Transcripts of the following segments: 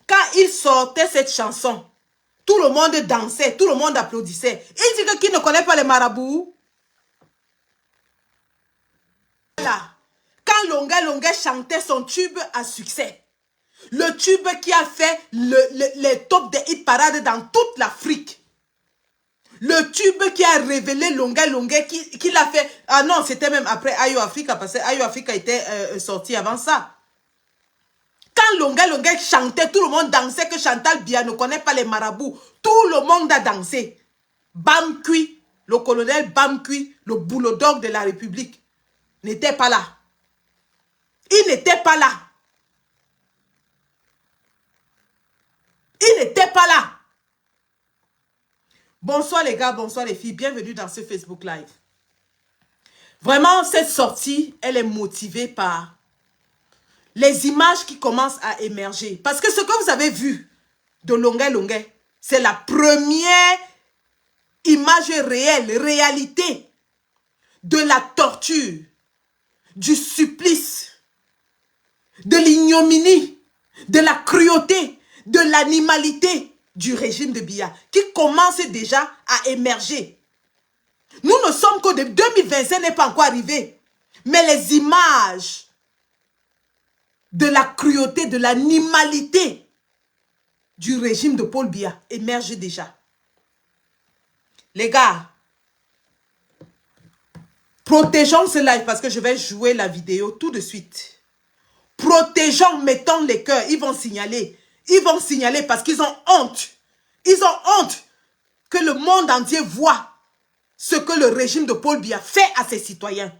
Quand il sortait cette chanson, tout le monde dansait, tout le monde applaudissait. Il dit que qui ne connaît pas les marabouts? Là, quand Longuet chantait son tube à succès, le tube qui a fait les tops des hit parades dans toute l'Afrique, le tube qui a révélé Longuet qui l'a fait. Ah non, c'était même après Ayo Africa, parce que Ayo Africa était sorti avant ça. Quand Longuet chantait, tout le monde dansait, que Chantal Biya ne connaît pas les marabouts. Tout le monde a dansé. Bamkui, le colonel Bamkui, le bulldog de la République, n'était pas là. Il n'était pas là. Il n'était pas là. Bonsoir les gars, bonsoir les filles. Bienvenue dans ce Facebook Live. Vraiment, cette sortie, elle est motivée par les images qui commencent à émerger. Parce que ce que vous avez vu de Longuet, c'est la première image réelle, réalité de la torture, du supplice, de l'ignominie, de la cruauté, de l'animalité du régime de Biya qui commence déjà à émerger. Nous ne sommes que de 2025 n'est pas encore arrivé. Mais les images de la cruauté, de l'animalité du régime de Paul Biya émergent déjà. Les gars, protégeons ce live parce que je vais jouer la vidéo tout de suite. Protégeons, mettons les cœurs, ils vont signaler. Ils vont signaler parce qu'ils ont honte. Ils ont honte que le monde entier voit ce que le régime de Paul Biya fait à ses citoyens.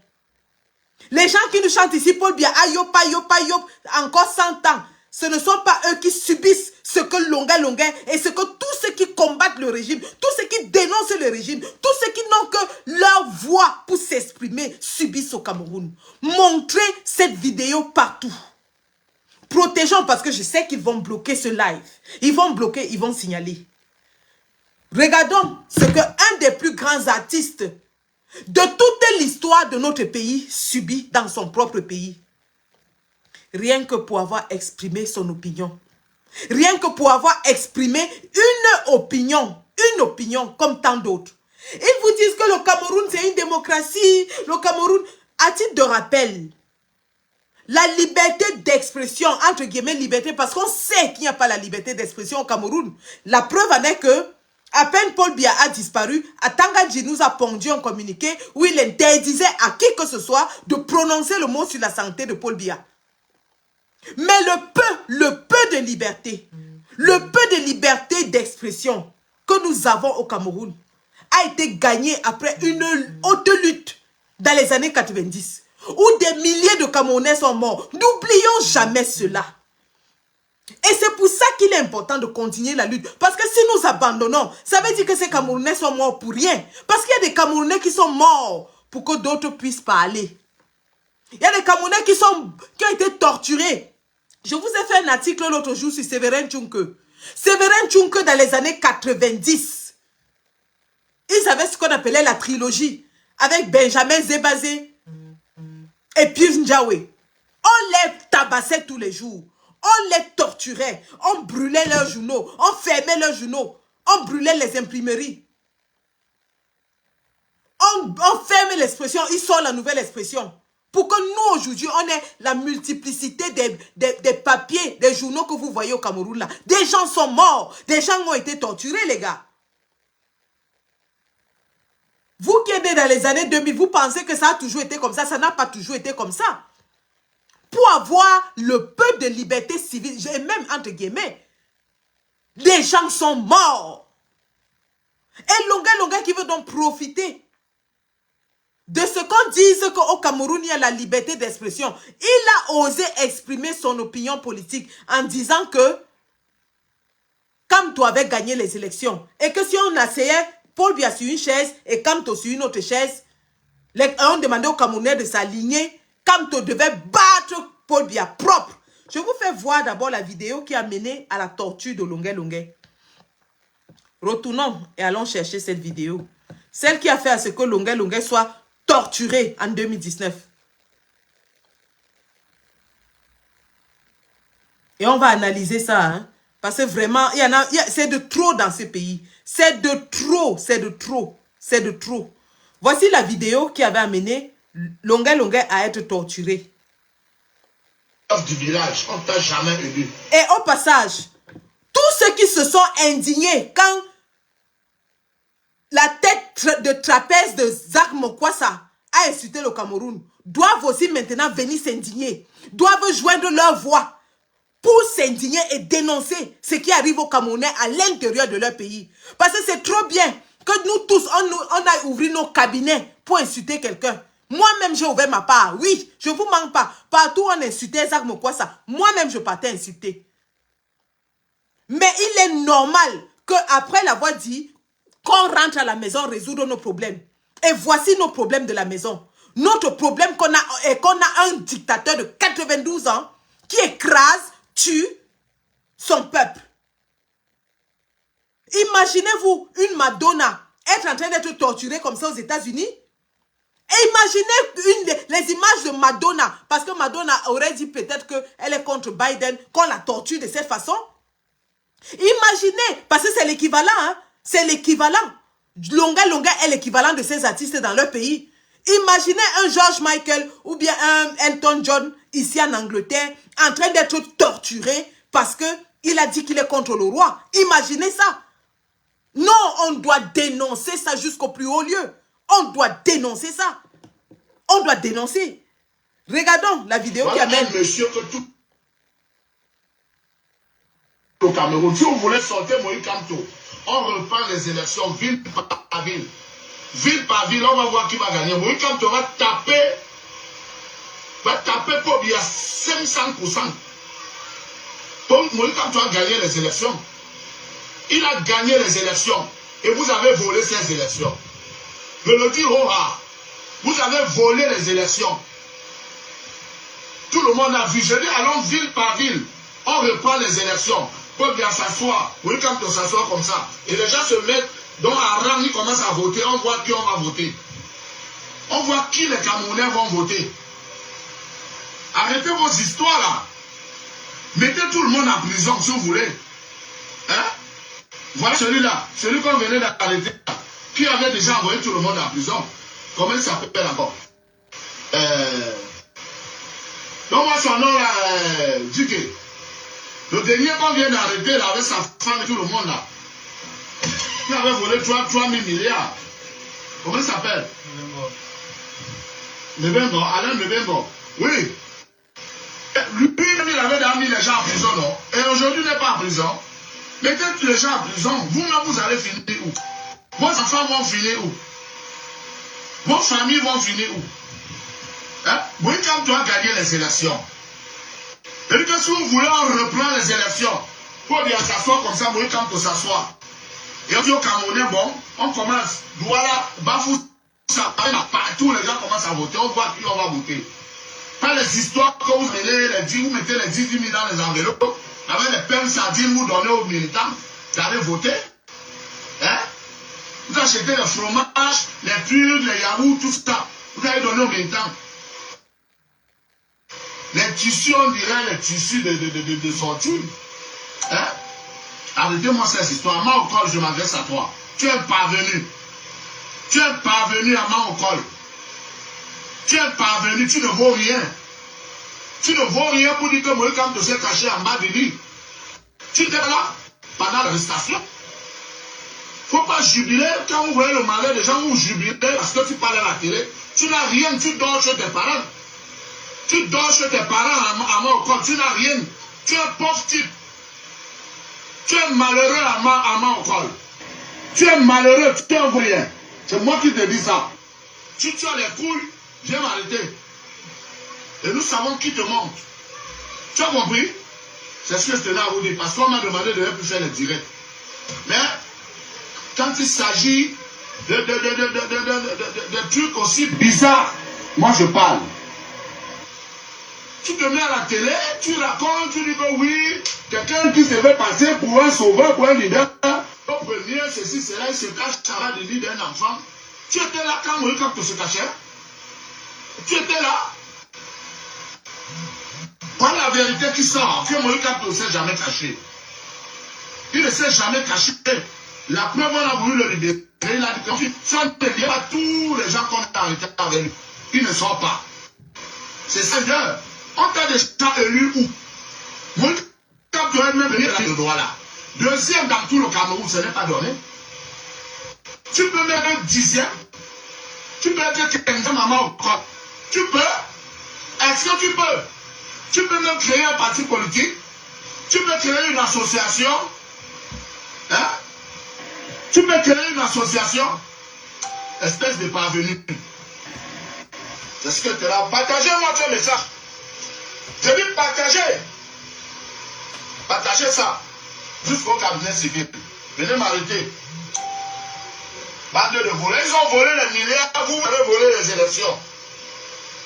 Les gens qui nous chantent ici, Paul Biya, ayop, ayop, ayop, encore 100 ans. Ce ne sont pas eux qui subissent ce que Longuet et ce que tous ceux qui combattent le régime, tous ceux qui dénoncent le régime, tous ceux qui n'ont que leur voix pour s'exprimer subissent au Cameroun. Montrez cette vidéo partout. Protégeons parce que je sais qu'ils vont bloquer ce live. Ils vont bloquer, ils vont signaler. Regardons ce qu'un des plus grands artistes de toute l'histoire de notre pays subit dans son propre pays. Rien que pour avoir exprimé son opinion. Rien que pour avoir exprimé une opinion comme tant d'autres. Ils vous disent que le Cameroun c'est une démocratie. Le Cameroun, à titre de rappel, la liberté d'expression, entre guillemets liberté, parce qu'on sait qu'il n'y a pas la liberté d'expression au Cameroun. La preuve en est que, à peine Paul Biya a disparu, Atangadji nous a pondu un communiqué où il interdisait à qui que ce soit de prononcer le mot sur la santé de Paul Biya. Mais le peu de liberté, le peu de liberté d'expression que nous avons au Cameroun a été gagné après une haute lutte dans les années 90. Où des milliers de Camerounais sont morts. N'oublions jamais cela. Et c'est pour ça qu'il est important de continuer la lutte. Parce que si nous abandonnons, ça veut dire que ces Camerounais sont morts pour rien. Parce qu'il y a des Camerounais qui sont morts pour que d'autres puissent parler. Il y a des Camerounais qui ont été torturés. Je vous ai fait un article l'autre jour sur Séverin Tchunke. Séverin Tchunke dans les années 90. Ils avaient ce qu'on appelait la trilogie. Avec Benjamin Zébazé. Et Pius Njawé, on les tabassait tous les jours. On les torturait. On brûlait leurs journaux. On fermait leurs journaux. On brûlait les imprimeries. On ferme l'expression. Ils sortent la nouvelle expression. Pour que nous, aujourd'hui, on ait la multiplicité des papiers, des journaux que vous voyez au Cameroun là. Des gens sont morts. Des gens ont été torturés, les gars. Vous qui êtes dans les années 2000, vous pensez que ça a toujours été comme ça. Ça n'a pas toujours été comme ça. Pour avoir le peu de liberté civile, et même entre guillemets, des gens sont morts. Et Longuet qui veut donc profiter de ce qu'on dise qu'au Cameroun, il y a la liberté d'expression. Il a osé exprimer son opinion politique en disant que Kamto avait gagné les élections. Et que si on asseyait Paul Biya sur une chaise et Kamto sur une autre chaise, on demandait aux Camerounais de s'aligner. Kamto devait battre Paul Biya propre. Je vous fais voir d'abord la vidéo qui a mené à la torture de Longuet. Retournons et allons chercher cette vidéo. Celle qui a fait à ce que Longuet Longuet soit torturé en 2019. Et on va analyser ça, hein. Parce que vraiment, c'est de trop dans ce pays. C'est de trop, c'est de trop, c'est de trop. Voici la vidéo qui avait amené Longuet Longuet à être torturé. Du village, on t'a jamais aidé. Et au passage, tous ceux qui se sont indignés quand la tête de trapèze de Zach Mokwassa a insulté le Cameroun doivent aussi maintenant venir s'indigner, doivent joindre leur voix pour s'indigner et dénoncer ce qui arrive aux Camerounais à l'intérieur de leur pays. Parce que c'est trop bien que nous tous, on a ouvert nos cabinets pour insulter quelqu'un. Moi-même, j'ai ouvert ma part. Oui, je ne vous manque pas. Partout où on insultait Zach Mokwassa, moi-même, je partais insulter. Mais il est normal qu'après l'avoir dit, qu'on rentre à la maison résoudre nos problèmes. Et voici nos problèmes de la maison. Notre problème est qu'on a un dictateur de 92 ans qui écrase, tue son peuple. Imaginez-vous une Madonna être en train d'être torturée comme ça aux États-Unis. Et imaginez les images de Madonna, parce que Madonna aurait dit peut-être qu'elle est contre Biden, qu'on la torture de cette façon. Imaginez, parce que c'est l'équivalent, hein, c'est l'équivalent. Longuet Longuet est l'équivalent de ces artistes dans leur pays. Imaginez un George Michael ou bien un Elton John ici en Angleterre en train d'être torturé parce qu'il a dit qu'il est contre le roi. Imaginez ça. Non, on doit dénoncer ça jusqu'au plus haut lieu. On doit dénoncer ça. On doit dénoncer. Regardons la vidéo voilà qui amène. Monsieur que tout au Cameroun, si on voulait sortir Moïse Kamto, on reprend les élections ville par ville. Ville par ville, on va voir qui va gagner. Moïse Kamto va taper pour bien 500%. Donc Moïse Kamto a gagné les élections. Il a gagné les élections. Et vous avez volé ces élections. Je le dis au vous avez volé les élections. Tout le monde a vu. Je dis allons ville par ville. On reprend les élections. Pour bien s'asseoir. Oui, quand on s'assoit comme ça. Et les gens se mettent dans un rang, ils commencent à voter. On voit qui on va voter. On voit qui les Camerounais vont voter. Arrêtez vos histoires là. Mettez tout le monde en prison si vous voulez. Hein? Voilà celui-là. Celui qu'on venait d'arrêter. Qui avait déjà envoyé tout le monde en prison. Comment il s'appelle encore? Donc moi son nom là, Duké. Le dernier qu'on vient d'arrêter là avec sa femme et tout le monde là. Il avait volé 3 000 milliards. Comment il s'appelle? Lebembo, Alain Lebembo. Oui. Lui-même il avait déjà mis les gens en prison, non? Et aujourd'hui il n'est pas en prison. Mettez tous les gens en prison. Vous-même vous allez finir où? Vos enfants vont finir où? Vos familles vont finir où? Hein? Oui, quand tu as gagné les élections. Et que si vous voulez, on reprend les élections. Pour bien s'asseoir comme ça, oui, quand on s'assoit. Et on dit au Camerounais, bon, on commence. Voilà, Bafou, ça, partout les gens commencent à voter. On voit qui on va voter. Pas les histoires que vous mettez les 10 000 dans les enveloppes, avec les pains sardines, vous donnez aux militants, d'aller voter. Hein? Vous achetez le fromage, les pulls, les yaourts, tout ça. Vous allez donner aux militants. Les tissus, on dirait les tissus de fortune. Hein? Arrêtez-moi cette histoire. Maokol, je m'adresse à toi. Tu es parvenu. Tu es parvenu à Maokol. Tu es parvenu, tu ne vaux rien. Tu ne vaux rien pour dire que Moïse Kamto s'est caché en bas de lui. Tu étais là pendant l'arrestation. Il ne faut pas jubiler. Quand vous voyez le malheur des gens, vous jubilez parce que tu parles à la télé. Tu n'as rien, tu dors chez tes parents. Tu dors chez tes parents à Maokol, tu n'as rien. Tu es un pauvre type. Tu es malheureux à Maokol. Tu es malheureux, tu n'es rien. C'est moi qui te dis ça. Tu as les couilles, viens m'arrêter. Et nous savons qui te monte. Tu as compris? C'est ce que je tenais à vous dire. Parce qu'on m'a demandé de ne plus faire les directs. Mais quand il s'agit de trucs aussi bizarres, moi je parle. Tu te mets à la télé, tu racontes, tu dis que oui, quelqu'un qui se veut passer pour un sauveur, pour un leader, renier, ceci, cela, il se cache à la vie d'un enfant. Tu étais là quand Moïse Kamto se cachait? Tu étais là? Voilà la vérité qui sort, que Moïse Kamto ne s'est jamais caché. Il ne s'est jamais caché. La preuve, on a voulu le libérer. Il a dit, ça ne devient pas tous les gens qu'on a arrêtés avec lui. Ils ne sont pas. C'est Seigneur. On t'a déjà élu où? Moïse Kamto a même venir le droit là. Deuxième dans tout le Cameroun, ce n'est pas donné. Tu peux même être 10e. Tu peux être 15e maman au corps. Tu peux. Est-ce que tu peux? Tu peux même créer un parti politique. Tu peux créer une association. Hein? Tu peux créer une association. Espèce de parvenu. C'est ce que tu as. Partagez-moi ce message. Je dis partager. Partagez ça. Jusqu'au cabinet civil. Venez m'arrêter. Bande de volets. Ils ont volé les milliards. Vous avez volé les élections.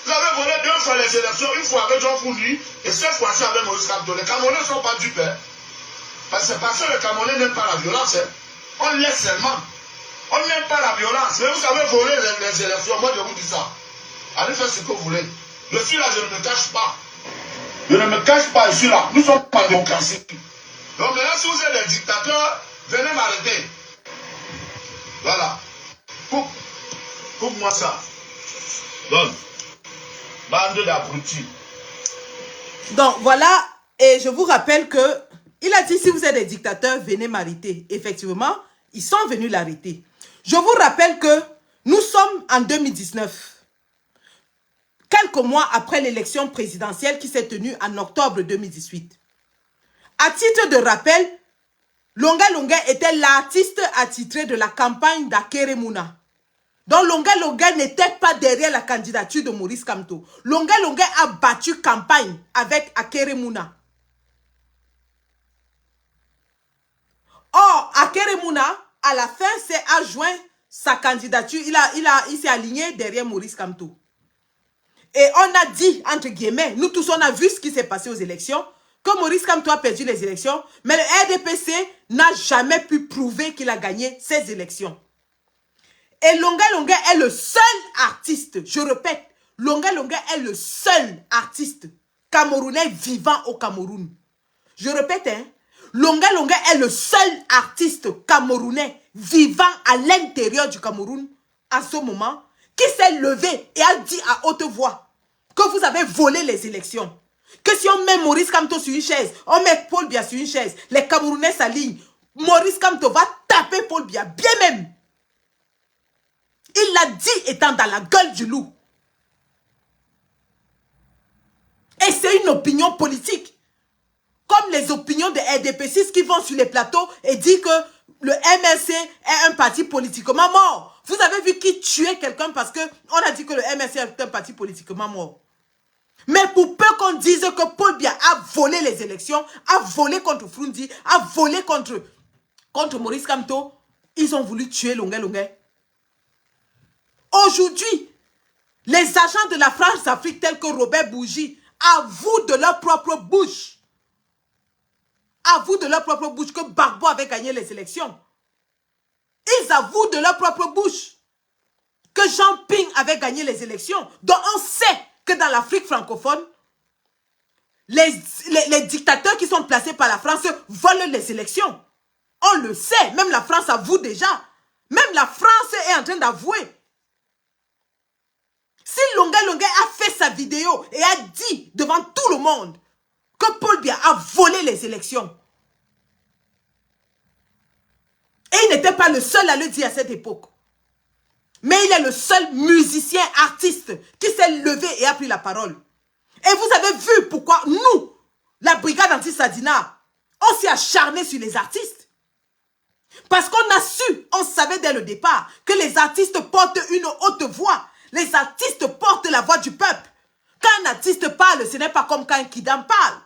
Vous avez volé 2 fois les élections. Une fois avec Jean Founy. Et cette fois-ci avec Moïse Kamto. Les Camerounais ne sont pas dupes. Parce que les Camerounais n'aiment pas la violence. On laisse seulement. On n'aime pas la violence. Mais vous avez volé les élections. Moi, je vous dis ça. Allez faire ce que vous voulez. Je suis là, je ne me cache pas. Je ne me cache pas, je suis là. Nous sommes pas en démocratie. Donc maintenant, si vous êtes des dictateurs, venez m'arrêter. Voilà. Coupe-moi ça. Donne. Bande d'abrutis. Donc voilà, et je vous rappelle que il a dit si vous êtes des dictateurs, venez m'arrêter. Effectivement, ils sont venus l'arrêter. Je vous rappelle que nous sommes en 2019. Quelques mois après l'élection présidentielle qui s'est tenue en octobre 2018. À titre de rappel, Longa Longa était l'artiste attitré de la campagne d'Akere Mouna. Donc Longa Longa n'était pas derrière la candidature de Maurice Kamto. Longa Longa a battu campagne avec Akere Mouna. Or, Akere Mouna, à la fin, s'est adjoint sa candidature. Il s'est aligné derrière Maurice Kamto. Et on a dit, entre guillemets, nous tous on a vu ce qui s'est passé aux élections, que Maurice Kamto a perdu les élections, mais le RDPC n'a jamais pu prouver qu'il a gagné ces élections. Et Longa Longa est le seul artiste, je répète, Longa Longa est le seul artiste camerounais vivant au Cameroun. Je répète, hein, Longa Longa est le seul artiste camerounais vivant à l'intérieur du Cameroun à ce moment qui s'est levé et a dit à haute voix que vous avez volé les élections. Que si on met Maurice Kamto sur une chaise, on met Paul Biya sur une chaise, les Camerounais s'alignent, Maurice Kamto va taper Paul Biya, bien même. Il l'a dit étant dans la gueule du loup. Et c'est une opinion politique. Comme les opinions des RDPC qui vont sur les plateaux et disent que le MLC est un parti politiquement mort. Vous avez vu qui tuait quelqu'un parce qu'on a dit que le MLC est un parti politiquement mort. Mais pour peu qu'on dise que Paul Biya a volé les élections, a volé contre Frundi, a volé contre Maurice Kamto, ils ont voulu tuer Longa Longa. Aujourd'hui, les agents de la France-Afrique tels que Robert Bougie avouent de leur propre bouche, que Gbagbo avait gagné les élections. Ils avouent de leur propre bouche que Jean Ping avait gagné les élections. Donc on sait que dans l'Afrique francophone, les dictateurs qui sont placés par la France volent les élections. On le sait, même la France avoue déjà. Même la France est en train d'avouer. Si Longa Longa a fait sa vidéo et a dit devant tout le monde que Paul Biya a volé les élections, et il n'était pas le seul à le dire à cette époque, mais il est le seul musicien, artiste qui s'est levé et a pris la parole. Et vous avez vu pourquoi nous, la brigade anti-Sadina, on s'est acharné sur les artistes. Parce qu'on a su, on savait dès le départ, que les artistes portent une haute voix. Les artistes portent la voix du peuple. Quand un artiste parle, ce n'est pas comme quand un kidam parle.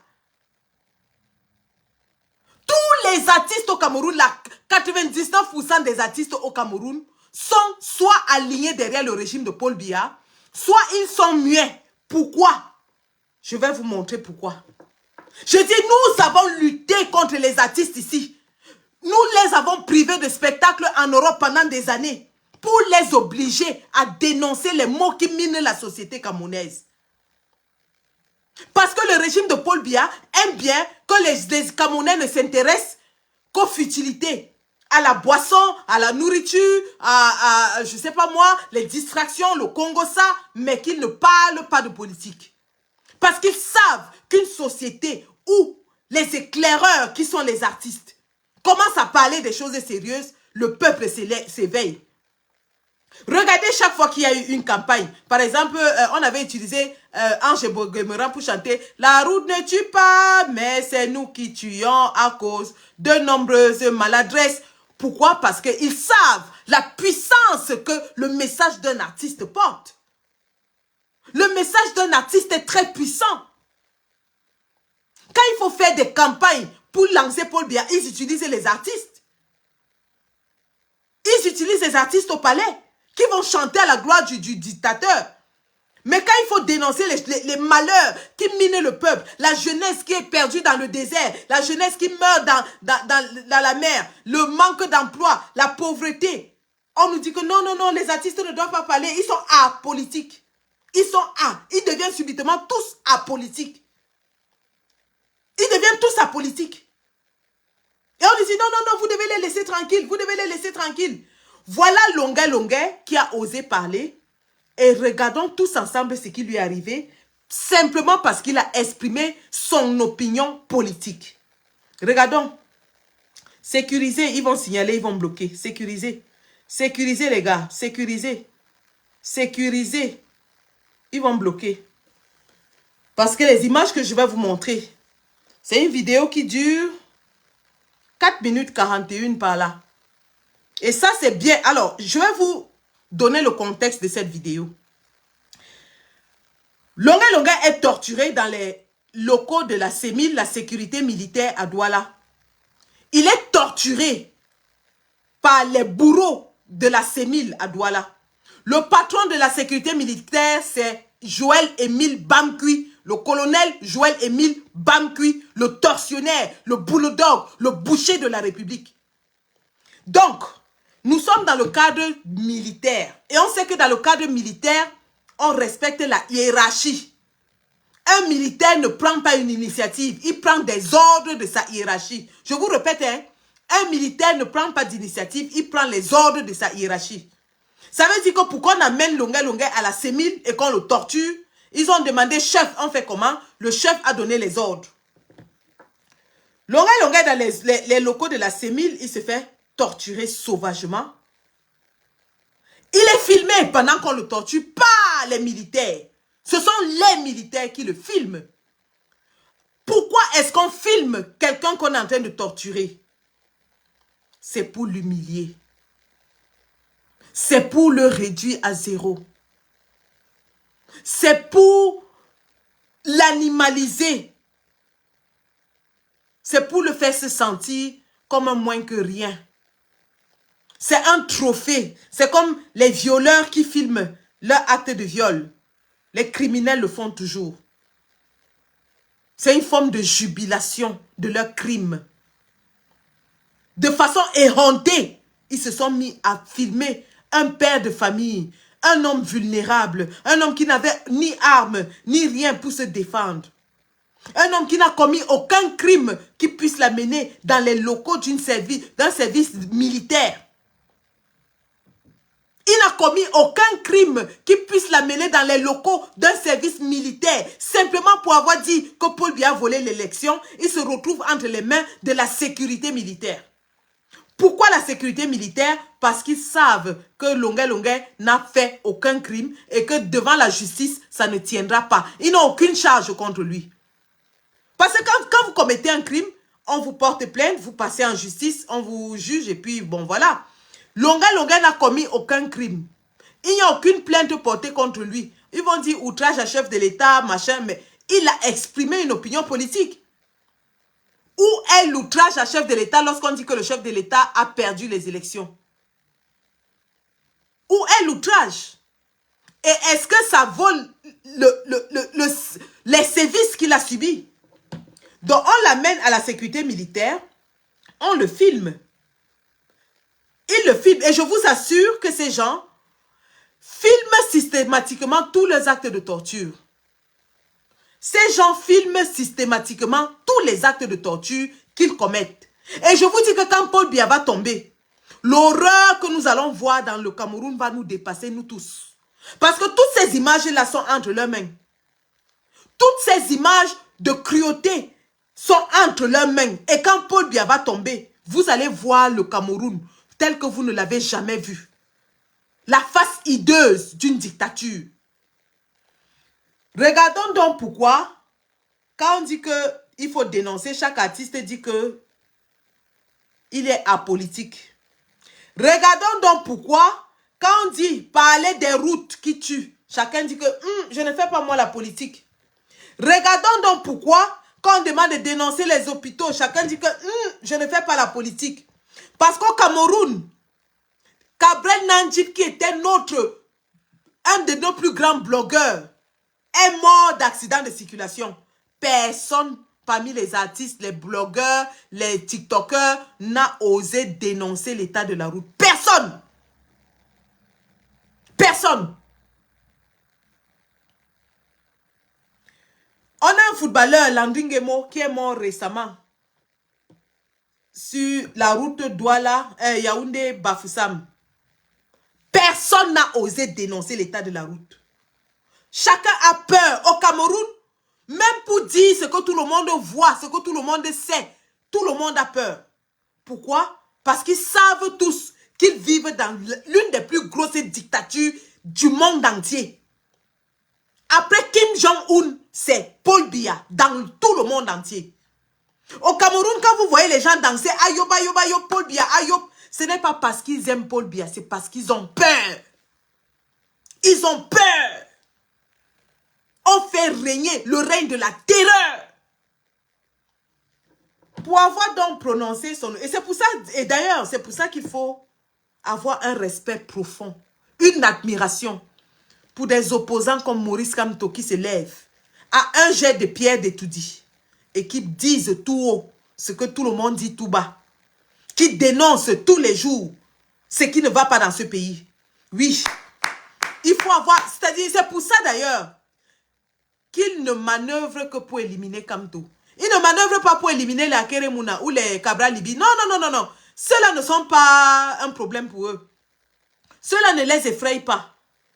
Tous les artistes au Cameroun, 99% des artistes au Cameroun sont soit alignés derrière le régime de Paul Biya, soit ils sont muets. Pourquoi? Je vais vous montrer pourquoi. Je dis, nous avons lutté contre les artistes ici. Nous les avons privés de de spectacle en Europe pendant des années pour les obliger à dénoncer les mots qui minent la société camerounaise. Parce que le régime de Paul Biya aime bien que les Camerounais ne s'intéressent qu'aux futilités, à la boisson, à la nourriture, je sais pas moi, les distractions, le Congo ça, mais qu'ils ne parlent pas de politique. Parce qu'ils savent qu'une société où les éclaireurs qui sont les artistes commencent à parler des choses sérieuses, le peuple s'éveille. Regardez chaque fois qu'il y a eu une campagne. Par exemple, on avait utilisé Ange Bogemeran pour chanter « La route ne tue pas, mais c'est nous qui tuons à cause de nombreuses maladresses. » Pourquoi? Parce qu'ils savent la puissance que le message d'un artiste porte. Le message d'un artiste est très puissant. Quand il faut faire des campagnes pour lancer Paul Biya, ils utilisent les artistes. Ils utilisent les artistes au palais qui vont chanter à la gloire du dictateur. Mais quand il faut dénoncer les malheurs qui minent le peuple, la jeunesse qui est perdue dans le désert, la jeunesse qui meurt dans la mer, le manque d'emploi, la pauvreté, on nous dit que non, non, non, les artistes ne doivent pas parler, ils sont apolitiques. Ils deviennent subitement tous apolitiques. Ils deviennent tous apolitiques. Et on nous dit non, non, non, vous devez les laisser tranquilles, vous devez les laisser tranquilles. Voilà Longuet qui a osé parler. Et regardons tous ensemble ce qui lui est arrivé, simplement parce qu'il a exprimé son opinion politique. Regardons. Sécuriser, ils vont signaler, ils vont bloquer. Sécuriser. Sécuriser les gars, sécuriser. Sécuriser. Ils vont bloquer. Parce que les images que je vais vous montrer, c'est une vidéo qui dure 4 minutes 41 par là. Et ça, c'est bien. Alors, je vais vous donner le contexte de cette vidéo. Longuet est torturé dans les locaux de la CEMIL, la sécurité militaire à Douala. Il est torturé par les bourreaux de la CEMIL à Douala. Le patron de la sécurité militaire, c'est Joël-Émile Bamkui, le colonel Joël-Émile Bamkui, le tortionnaire, le bulldog, le boucher de la République. Donc, nous sommes dans le cadre militaire. Et on sait que dans le cadre militaire, on respecte la hiérarchie. Un militaire ne prend pas une initiative. Il prend des ordres de sa hiérarchie. Je vous répète, hein, un militaire ne prend pas d'initiative. Il prend les ordres de sa hiérarchie. Ça veut dire que pour qu'on amène Longuet à la CEMIL et qu'on le torture, ils ont demandé, chef, on fait comment? Le chef a donné les ordres. Longuet dans les locaux de la CEMIL, il se fait torturé sauvagement. Il est filmé pendant qu'on le torture par les militaires. Ce sont les militaires qui le filment. Pourquoi est-ce qu'on filme quelqu'un qu'on est en train de torturer? C'est pour l'humilier. C'est pour le réduire à zéro. C'est pour l'animaliser. C'est pour le faire se sentir comme un moins que rien. C'est un trophée. C'est comme les violeurs qui filment leur acte de viol. Les criminels le font toujours. C'est une forme de jubilation de leur crime. De façon éhontée, ils se sont mis à filmer un père de famille, un homme vulnérable, un homme qui n'avait ni armes, ni rien pour se défendre. Un homme qui n'a commis aucun crime qui puisse l'amener dans les locaux d'un service militaire. Il n'a commis aucun crime qui puisse l'amener dans les locaux d'un service militaire. Simplement pour avoir dit que Paul Biya a volé l'élection, il se retrouve entre les mains de la sécurité militaire. Pourquoi la sécurité militaire? Parce qu'ils savent que Longuet n'a fait aucun crime et que devant la justice, ça ne tiendra pas. Ils n'ont aucune charge contre lui. Parce que quand vous commettez un crime, on vous porte plainte, vous passez en justice, on vous juge et puis bon voilà. Longuet n'a commis aucun crime. Il n'y a aucune plainte portée contre lui. Ils vont dire outrage à chef de l'État, machin, mais il a exprimé une opinion politique. Où est l'outrage à chef de l'État lorsqu'on dit que le chef de l'État a perdu les élections? Où est l'outrage? Et est-ce que ça vaut les sévices qu'il a subis? Donc on l'amène à la sécurité militaire, on le filme. Ils le filment. Et je vous assure que ces gens filment systématiquement tous les actes de torture. Ces gens filment systématiquement tous les actes de torture qu'ils commettent. Et je vous dis que quand Paul Biya va tomber, l'horreur que nous allons voir dans le Cameroun va nous dépasser, nous tous. Parce que toutes ces images-là sont entre leurs mains. Toutes ces images de cruauté sont entre leurs mains. Et quand Paul Biya va tomber, vous allez voir le Cameroun tel que vous ne l'avez jamais vu. La face hideuse d'une dictature. Regardons donc pourquoi, quand on dit qu'il faut dénoncer, chaque artiste dit que il est apolitique. Regardons donc pourquoi, quand on dit parler des routes qui tuent, chacun dit que je ne fais pas moi la politique. Regardons donc pourquoi, quand on demande de dénoncer les hôpitaux, chacun dit que je ne fais pas la politique. Parce qu'au Cameroun, Cabrel Nandjip, qui était un de nos plus grands blogueurs, est mort d'accident de circulation. Personne parmi les artistes, les blogueurs, les tiktokers n'a osé dénoncer l'état de la route. Personne. Personne. On a un footballeur, Landingemo, qui est mort récemment sur la route Douala, Yaoundé-Bafoussam. Personne n'a osé dénoncer l'état de la route. Chacun a peur. Au Cameroun, même pour dire ce que tout le monde voit, ce que tout le monde sait, tout le monde a peur. Pourquoi? Parce qu'ils savent tous qu'ils vivent dans l'une des plus grosses dictatures du monde entier. Après Kim Jong-un, c'est Paul Biya dans tout le monde entier. Au Cameroun, quand vous voyez les gens danser, ayob, ayob, ayob, Paul Biya, ayob, ce n'est pas parce qu'ils aiment Paul Biya, c'est parce qu'ils ont peur. Ils ont peur. On fait régner le règne de la terreur. Pour avoir donc prononcé son nom. Et c'est pour ça, et d'ailleurs, c'est pour ça qu'il faut avoir un respect profond, une admiration pour des opposants comme Maurice Kamto qui se lèvent à un jet de pierre d'étoudie et qui disent tout haut ce que tout le monde dit tout bas, qui dénoncent tous les jours ce qui ne va pas dans ce pays. Oui, il faut avoir, c'est-à-dire, c'est pour ça d'ailleurs qu'il ne manœuvre que pour éliminer Kamto. Il ne manœuvre pas pour éliminer les Akeremouna ou les Cabra Libi. Non, non, non, non, non. Ceux-là ne sont pas un problème pour eux. Ceux-là ne les effraient pas.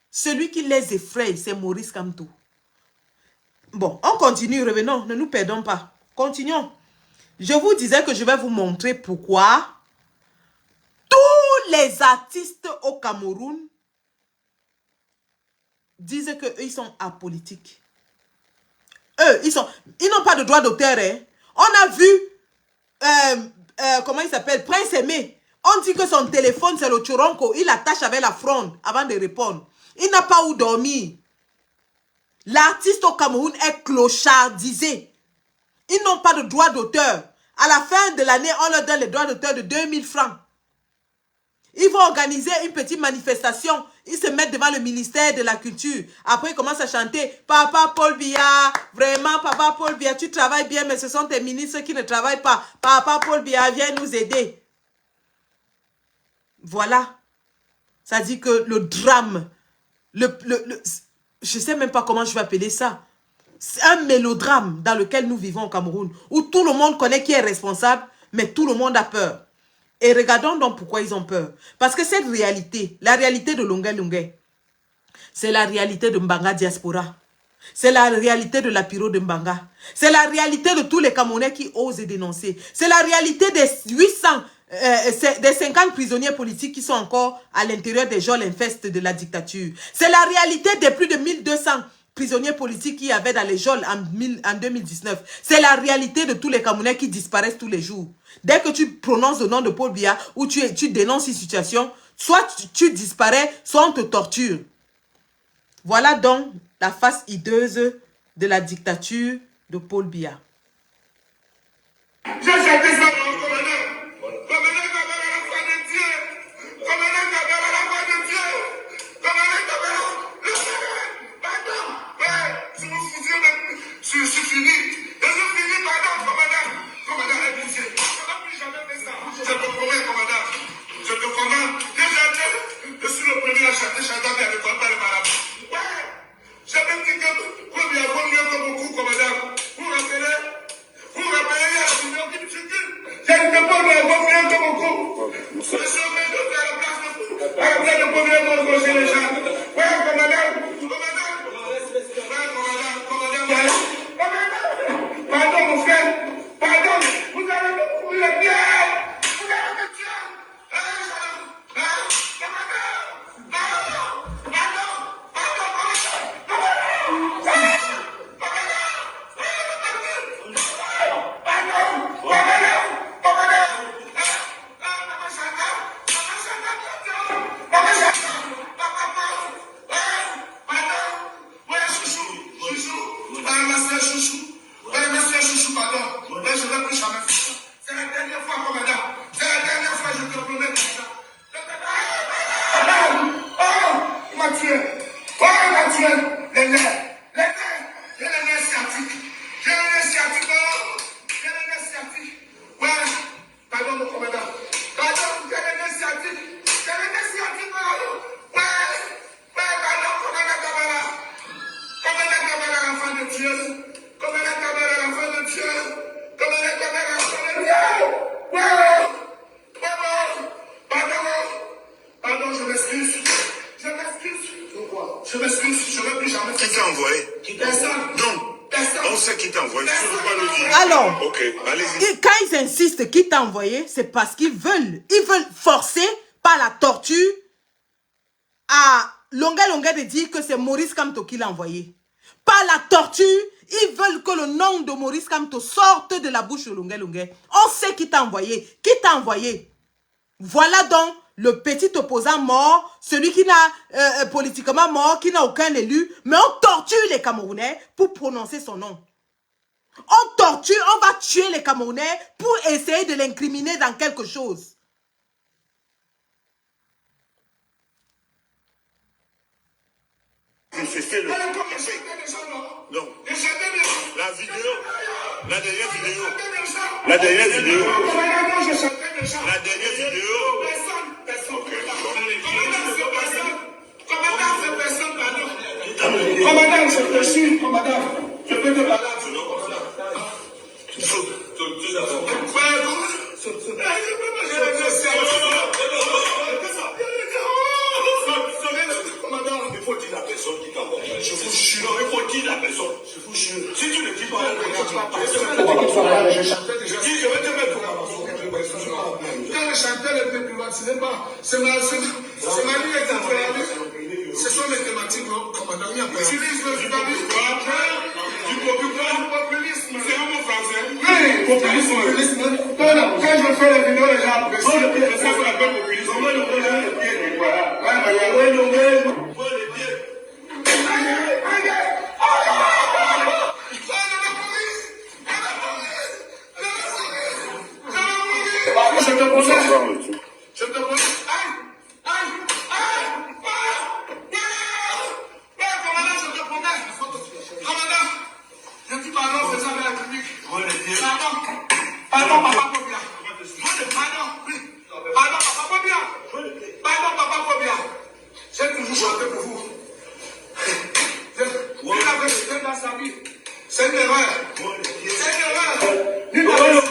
Celui qui les effraie, c'est Maurice Kamto. Bon, on continue, revenons, ne nous perdons pas. Continuons. Je vous disais que je vais vous montrer pourquoi tous les artistes au Cameroun disent qu'eux, ils sont apolitiques. Eux, ils n'ont pas de droit d'auteur. Hein. On a vu, comment il s'appelle, Prince Aimé. On dit que son téléphone, c'est le Choronko. Il attache avec la fronde avant de répondre. Il n'a pas où dormir. L'artiste au Cameroun est clochardisé. Ils n'ont pas de droit d'auteur. À la fin de l'année, on leur donne les droits d'auteur de 2000 francs. Ils vont organiser une petite manifestation. Ils se mettent devant le ministère de la Culture. Après, ils commencent à chanter « Papa Paul Biya, vraiment, Papa Paul Biya, tu travailles bien, mais ce sont tes ministres qui ne travaillent pas. Papa Paul Biya, viens nous aider. » Voilà. Ça dit que le drame, je ne sais même pas comment je vais appeler ça. C'est un mélodrame dans lequel nous vivons au Cameroun, où tout le monde connaît qui est responsable, mais tout le monde a peur. Et regardons donc pourquoi ils ont peur. Parce que cette réalité, la réalité de Longué Longué, c'est la réalité de Mbanga Diaspora. C'est la réalité de la Piro de Mbanga. C'est la réalité de tous les Camerounais qui osent dénoncer. C'est la réalité des 50 prisonniers politiques qui sont encore à l'intérieur des geôles infestes de la dictature. C'est la réalité des plus de 1200 prisonniers politiques qu'il y avait dans les geôles en 2019. C'est la réalité de tous les Camerounais qui disparaissent tous les jours. Dès que tu prononces le nom de Paul Biya ou tu dénonces une situation, soit tu disparais, soit on te torture. Voilà donc la face hideuse de la dictature de Paul Biya. J'ai chanté ça dans le commandant. Commandant Kabela, la foi de Dieu. Commandant Kabela, la foi de Dieu. Commandant Kabela, le Seigneur. Pardon. Ouais, je me souviens je suis fini. Je suis fini, pardon, commandant. Commandant, écoutez. Je ne vais plus jamais faire ça. Je te promets, commandant. Je te commande. Pardon, mon frère. Pardon. Vous avez tout le bien. Vous avez le Dieu. C'est la dernière fois, commandant. C'est la dernière fois, je te promets, commandant. Oh, il m'a tué. Oh, il m'a tué. Les nerfs. Les nerfs. J'ai les nerfs sciatiques. J'ai les nerfs sciatiques. Oh, j'ai les nerfs sciatiques. Ouais. Pardon, mon commandant. Pardon, j'ai les nerfs sciatiques. J'ai les nerfs sciatiques. Oh. Ouais. Ouais, pardon, commandant Kabala. Commandant Kabala, l'enfant de Dieu. Commandant Kabala, l'enfant de Dieu. Commandant Kabala, l'enfant de Dieu. Ouais. Pardon, je m'excuse. Je m'excuse. Je m'excuse. Je ne veux plus jamais faire ça. Qui t'a envoyé? Personne. Non. Personne. On sait qui t'a envoyé. Tu ne veux pas le dire. Alors, Ok, allez-y. quand ils insistent qui t'a envoyé, c'est parce qu'ils veulent. Ils veulent forcer par la torture à Longa de dire que c'est Maurice Kamto qui l'a envoyé. Par la torture, ils veulent que le nom de Maurice Kamto sorte de la bouche de Longa. On sait qui t'a envoyé. Qui t'a envoyé? Voilà donc le petit opposant mort, celui qui n'a politiquement mort, qui n'a aucun élu, mais on torture les Camerounais pour prononcer son nom. On torture, on va tuer les Camerounais pour essayer de l'incriminer dans quelque chose. C'est fait le... Non. La vidéo. La dernière vidéo. La dernière vidéo. La dernière vidéo. Commandant, je te suis, commandant. Je peux te parler. Il faut dire la personne qui t'a envoyé. Je vous jure, il faut dire la personne. Je vous jure. Si tu ne dis pas, je chantais déjà. je vais te mettre Quand je chantais le plus privat, ce n'est pas. C'est ma vie est entraînée. Ce sont les thématiques, commandant. Utilise le populisme. C'est un mot français. Oui, populisme. Quand je fais les vidéos, les gens apprécient. Ça s'appelle populisme. Comment le projet de pied, voilà. Je te promets. Je te promets. Commandant, je te promets. Commandant, je dis pardon, c'est ça de la clinique. Pardon, papa Pobia. Pardon, oui. Pardon, papa Pobia. Pardon, papa Pobia. J'ai toujours chanté pour vous. Il avait été dans sa vie. C'est une erreur. C'est une erreur.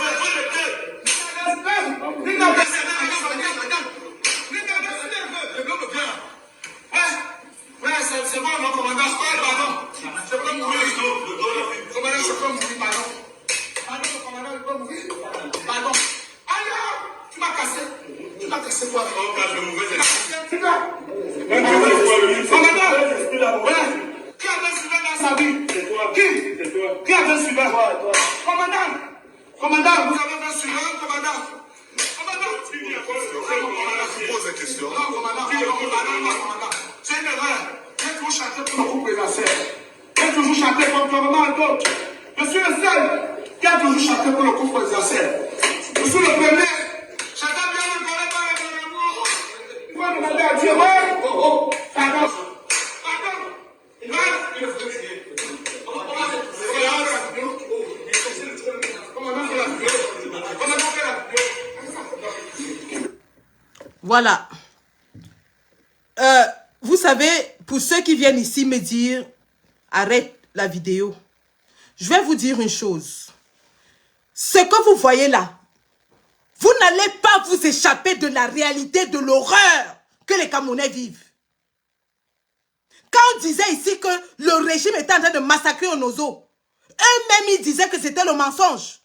C'est bon, non, commandant. Pardon. Je peux mourir. Commandant, je peux mourir, pardon. Pardon, commandant, je peux mourir. Pardon. Alors, tu m'as cassé. Tu m'as cassé quoi? Tu m'as. Commandant. Qui avait suivi dans sa vie? C'est toi. Qui avait suivi? Commandant. Commandant, vous avez un suivant, commandant. Pose la question. Non, commandant. C'est une erreur. J'ai toujours chanté pour le groupe présidentiel. J'ai toujours chanté pour le d'autres. Je suis le seul qui a toujours chanté pour le groupe présidentiel. Je suis le premier. Chacun bien le connaît pas avec l'amour. Il faut demander à Dieu. Pardon. Voilà. Vous savez, pour ceux qui viennent ici me dire, arrête la vidéo, je vais vous dire une chose. Ce que vous voyez là, vous n'allez pas vous échapper de la réalité, de l'horreur que les Camerounais vivent. Quand on disait ici que le régime était en train de massacrer Onozo, eux-mêmes ils disaient que c'était le mensonge.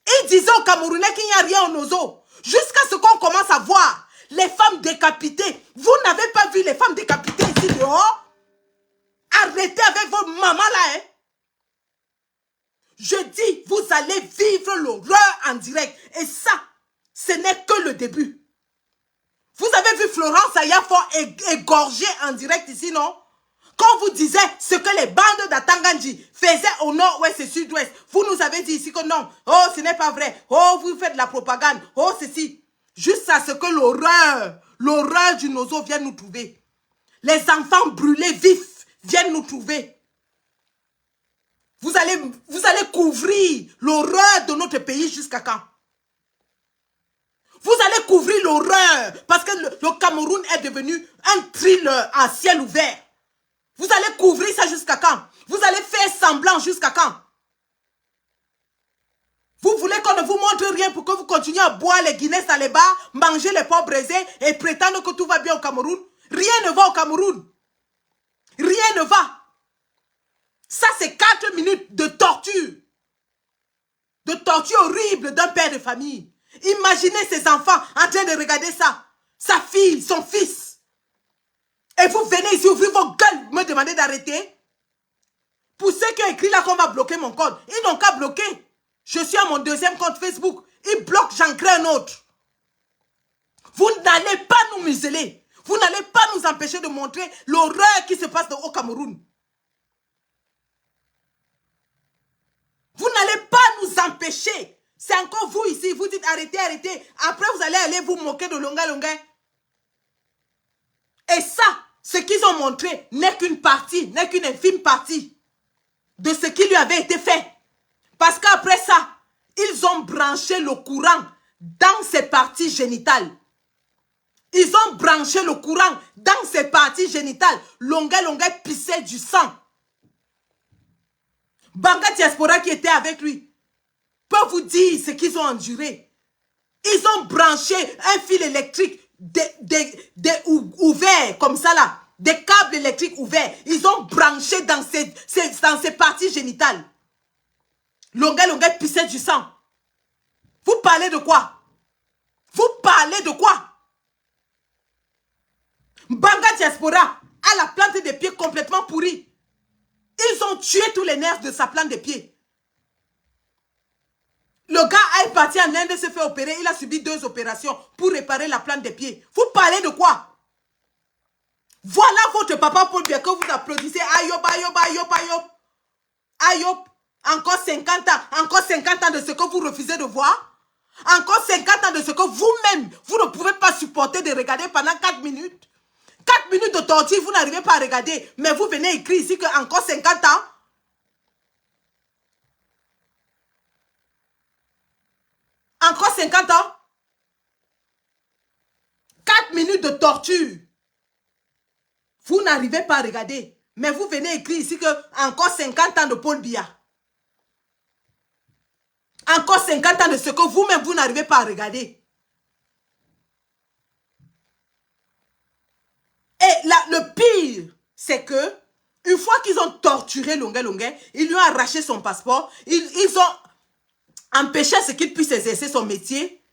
Ils disaient aux Camerounais qu'il n'y a rien au Onozo. Jusqu'à ce qu'on commence à voir les femmes décapitées. Vous n'avez pas vu les femmes décapitées ici dehors? Arrêtez avec votre maman là, hein. Je dis, vous allez vivre l'horreur en direct. Et ça, ce n'est que le début. Vous avez vu Florence Ayafort égorgée en direct ici, non? Quand vous disiez ce que les bandes d'Atangandji faisaient au nord-ouest et sud-ouest, vous nous avez dit ici que non. Oh, ce n'est pas vrai. Oh, vous faites de la propagande. Oh, ceci. Juste à ce que l'horreur du Nozo vienne nous trouver. Les enfants brûlés vifs viennent nous trouver. Vous allez couvrir l'horreur de notre pays jusqu'à quand? Vous allez couvrir l'horreur parce que le Cameroun est devenu un thriller à ciel ouvert. Vous allez couvrir ça jusqu'à quand? Vous allez faire semblant jusqu'à quand? Vous voulez qu'on ne vous montre rien pour que vous continuiez à boire les Guinness à les bars, manger les porcs braisés et prétendre que tout va bien au Cameroun? Rien ne va au Cameroun. Rien ne va. Ça, c'est 4 minutes de torture. De torture horrible d'un père de famille. Imaginez ces enfants en train de regarder ça. Sa fille, son fils. Et vous venez ici ouvrir vos gueules, me demander d'arrêter. Pour ceux qui ont écrit là qu'on va bloquer mon compte, ils n'ont qu'à bloquer. Je suis à mon 2e compte Facebook. Ils bloquent, j'en crée un autre. Vous n'allez pas nous museler. Vous n'allez pas nous empêcher de montrer l'horreur qui se passe au Cameroun. Vous n'allez pas nous empêcher. C'est encore vous ici, vous dites arrêtez, arrêtez. Après, vous allez aller vous moquer de Longa Longa. Et ça, ce qu'ils ont montré n'est qu'une partie, n'est qu'une infime partie de ce qui lui avait été fait. Parce qu'après ça, ils ont branché le courant dans ses parties génitales. Ils ont branché le courant dans ses parties génitales. Longa Longa pissait du sang. Banga Diaspora qui était avec lui peut vous dire ce qu'ils ont enduré. Ils ont branché un fil électrique ouvert comme ça là. Des câbles électriques ouverts. Ils ont branché dans ses parties génitales. Longa Longa pissait du sang. Vous parlez de quoi? Vous parlez de quoi? Banga Diaspora a la plante des pieds complètement pourrie. Ils ont tué tous les nerfs de sa plante des pieds. Le gars est parti en Inde, se fait opérer. Il a subi 2 opérations pour réparer la plante des pieds. Vous parlez de quoi? Voilà votre papa Paul Biya que vous applaudissez. Ayop, Ayop, Ayop, Ayop. Ayop. Encore 50 ans. Encore 50 ans de ce que vous refusez de voir. Encore 50 ans de ce que vous-même, vous ne pouvez pas supporter de regarder pendant 4 minutes. 4 minutes de torture, vous n'arrivez pas à regarder. Mais vous venez écrire ici que encore 50 ans. Encore 50 ans. 4 minutes de torture. Vous n'arrivez pas à regarder. Mais vous venez écrire ici que encore 50 ans de Paul Biya. Encore 50 ans de ce que vous-même, vous n'arrivez pas à regarder. Et là, le pire, c'est que, une fois qu'ils ont torturé Longa Longa, ils lui ont arraché son passeport, ils ont empêché à ce qu'il puisse exercer son métier.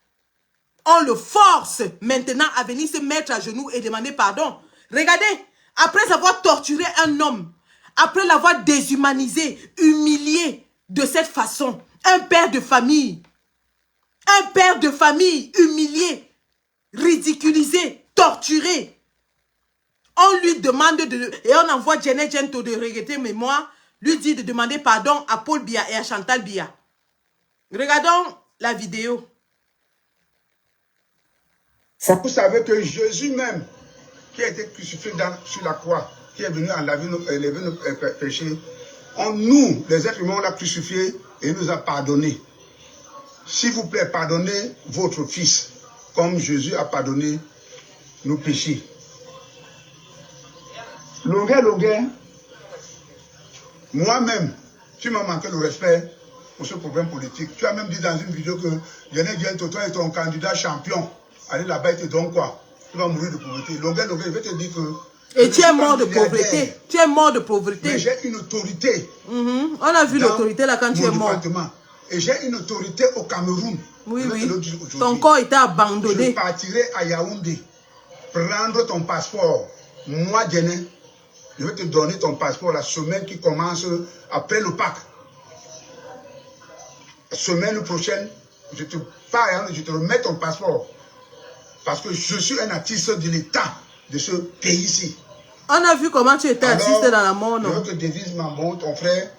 On le force maintenant à venir se mettre à genoux et demander pardon. Regardez, après avoir torturé un homme, après l'avoir déshumanisé, humilié de cette façon, un père de famille humilié, ridiculisé, torturé, on lui demande et on envoie Janet Gento de regretter mémoire, lui dit de demander pardon à Paul Biya et à Chantal Biya. Regardons la vidéo. Vous savez que Jésus même, qui a été crucifié sur la croix, qui est venu enlever nos péchés, nous, les êtres humains, on l'a crucifié et il nous a pardonné. S'il vous plaît, pardonnez votre fils, comme Jésus a pardonné nos péchés. Longa Longa, moi-même, tu m'as manqué le respect, pour ce problème politique. Tu as même dit dans une vidéo que Lionel bientôt, toi et ton candidat champion, allez là-bas, il te donne quoi? Tu vas mourir de pauvreté. Longueur, je vais te dire que... Et tu es mort de pauvreté. Tu es mort de pauvreté. Mais j'ai une autorité. On a vu l'autorité là quand tu es mort. Et j'ai une autorité au Cameroun. Oui, oui. Ton corps était abandonné. Je partirai à Yaoundé, prendre ton passeport. Moi, Djené, je vais te donner ton passeport la semaine qui commence après le Pâques. La semaine prochaine, je te parle, je te remets ton passeport. Parce que je suis un artiste de l'État de ce pays-ci. On a vu comment tu étais artiste dans la mort, non? Je veux que Davis Mambo, ton frère,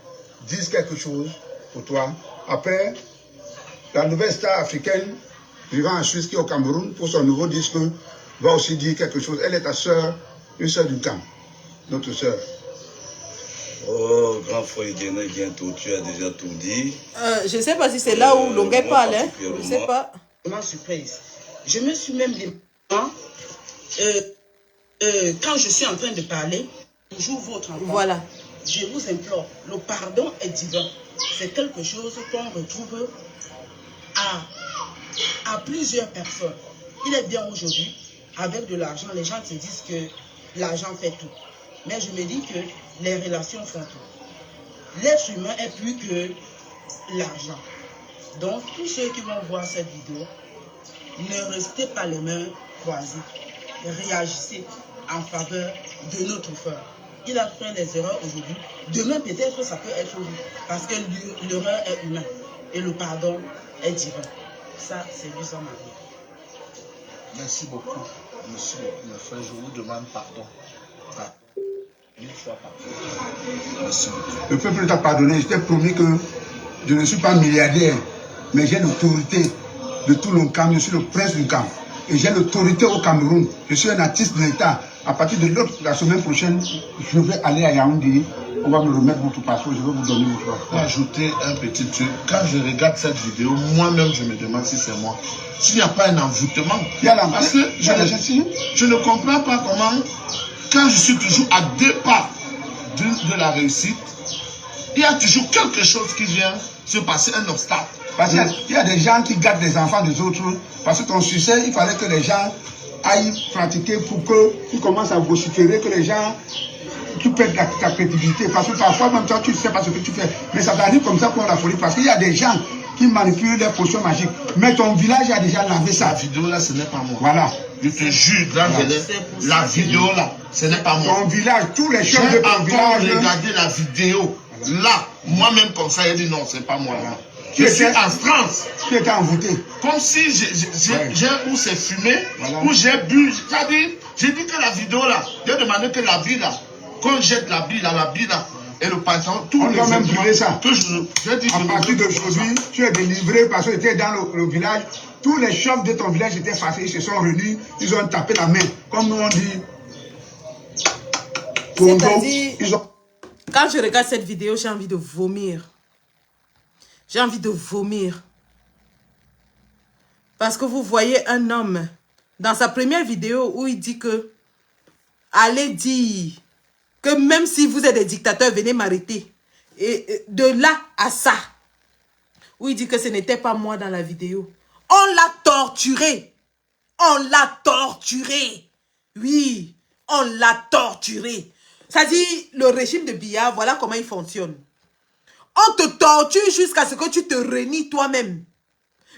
dise quelque chose pour toi. Après, la nouvelle star africaine vivant en Suisse qui est au Cameroun, pour son nouveau disque, va aussi dire quelque chose. Elle est ta soeur, une soeur du camp, notre soeur. Oh, grand frère Djené, bientôt, tu as déjà tout dit. Je ne sais pas si c'est là où Longuet parle, hein. Je ne sais pas. Vraiment surprise. Je me suis même dit, quand je suis en train de parler, toujours votre enfant. Voilà. Je vous implore, le pardon est divin. C'est quelque chose qu'on retrouve à plusieurs personnes. Il est bien aujourd'hui, avec de l'argent, les gens se disent que l'argent fait tout. Mais je me dis que les relations font tout. L'être humain est plus que l'argent. Donc, tous ceux qui vont voir cette vidéo, ne restez pas les mains croisées. Réagissez en faveur de notre frère. Il a fait des erreurs aujourd'hui. Demain, peut-être ça peut être lui. Parce que l'erreur est humaine. Et le pardon est divin. Ça, c'est lui son mari. Merci beaucoup. Merci beaucoup, mon frère. Je vous demande pardon. Une fois pardon. Merci beaucoup. Le peuple t'a pardonné. Je t'ai promis que je ne suis pas milliardaire, mais j'ai l'autorité de tout le camp. Je suis le prince du camp. Et j'ai l'autorité au Cameroun. Je suis un artiste de l'État. À partir de la semaine prochaine, je vais aller à Yaoundé. On va me remettre votre passeport. Je vais vous donner votre passeport. Pour ajouter un petit truc, quand je regarde cette vidéo, moi-même, je me demande si c'est moi. S'il n'y a pas un envoûtement. Parce que je ne comprends pas comment, quand je suis toujours à 2 pas de la réussite, il y a toujours quelque chose qui vient se passer, un obstacle. Parce qu'il y a des gens qui gardent les enfants des autres. Parce que ton succès, il fallait que les gens aillent pratiquer pour qu'ils commencent à vociférer, que les gens, tu perds ta crédibilité. Parce que parfois, même toi, tu ne sais pas ce que tu fais. Mais ça t'arrive comme ça pour la folie. Parce qu'il y a des gens qui manipulent les potions magiques. Mais ton village a déjà lavé ça. La vidéo là, ce n'est pas moi. Voilà. Je te jure, grand élève, la vidéo là, ce n'est pas moi. Ton village, tous les chefs de J'ai ton encore village. regardé la vidéo. Là, moi-même comme ça, il dit non, c'est pas moi là. Je suis en France. Tu étais envoûté. Comme si où c'est fumé, où j'ai bu. J'ai dit que la vidéo là, j'ai demandé que la bille là, qu'on jette la bille là, et le pantalon, tout on doit même brûler ça. Que j'ai dit, à partir d'aujourd'hui, tu es délivré parce que tu étais dans le village. Tous les chefs de ton village étaient fâchés, ils se sont réunis, ils ont tapé la main. Comme nous on dit. Quand je regarde cette vidéo, j'ai envie de vomir. J'ai envie de vomir. Parce que vous voyez un homme, dans sa première vidéo, où il dit que, allez dire, que même si vous êtes des dictateurs, venez m'arrêter. Et de là à ça, où il dit que ce n'était pas moi dans la vidéo. On l'a torturé. On l'a torturé. Oui, on l'a torturé. Ça dit, le régime de Biya, voilà comment il fonctionne. On te torture jusqu'à ce que tu te renies toi-même.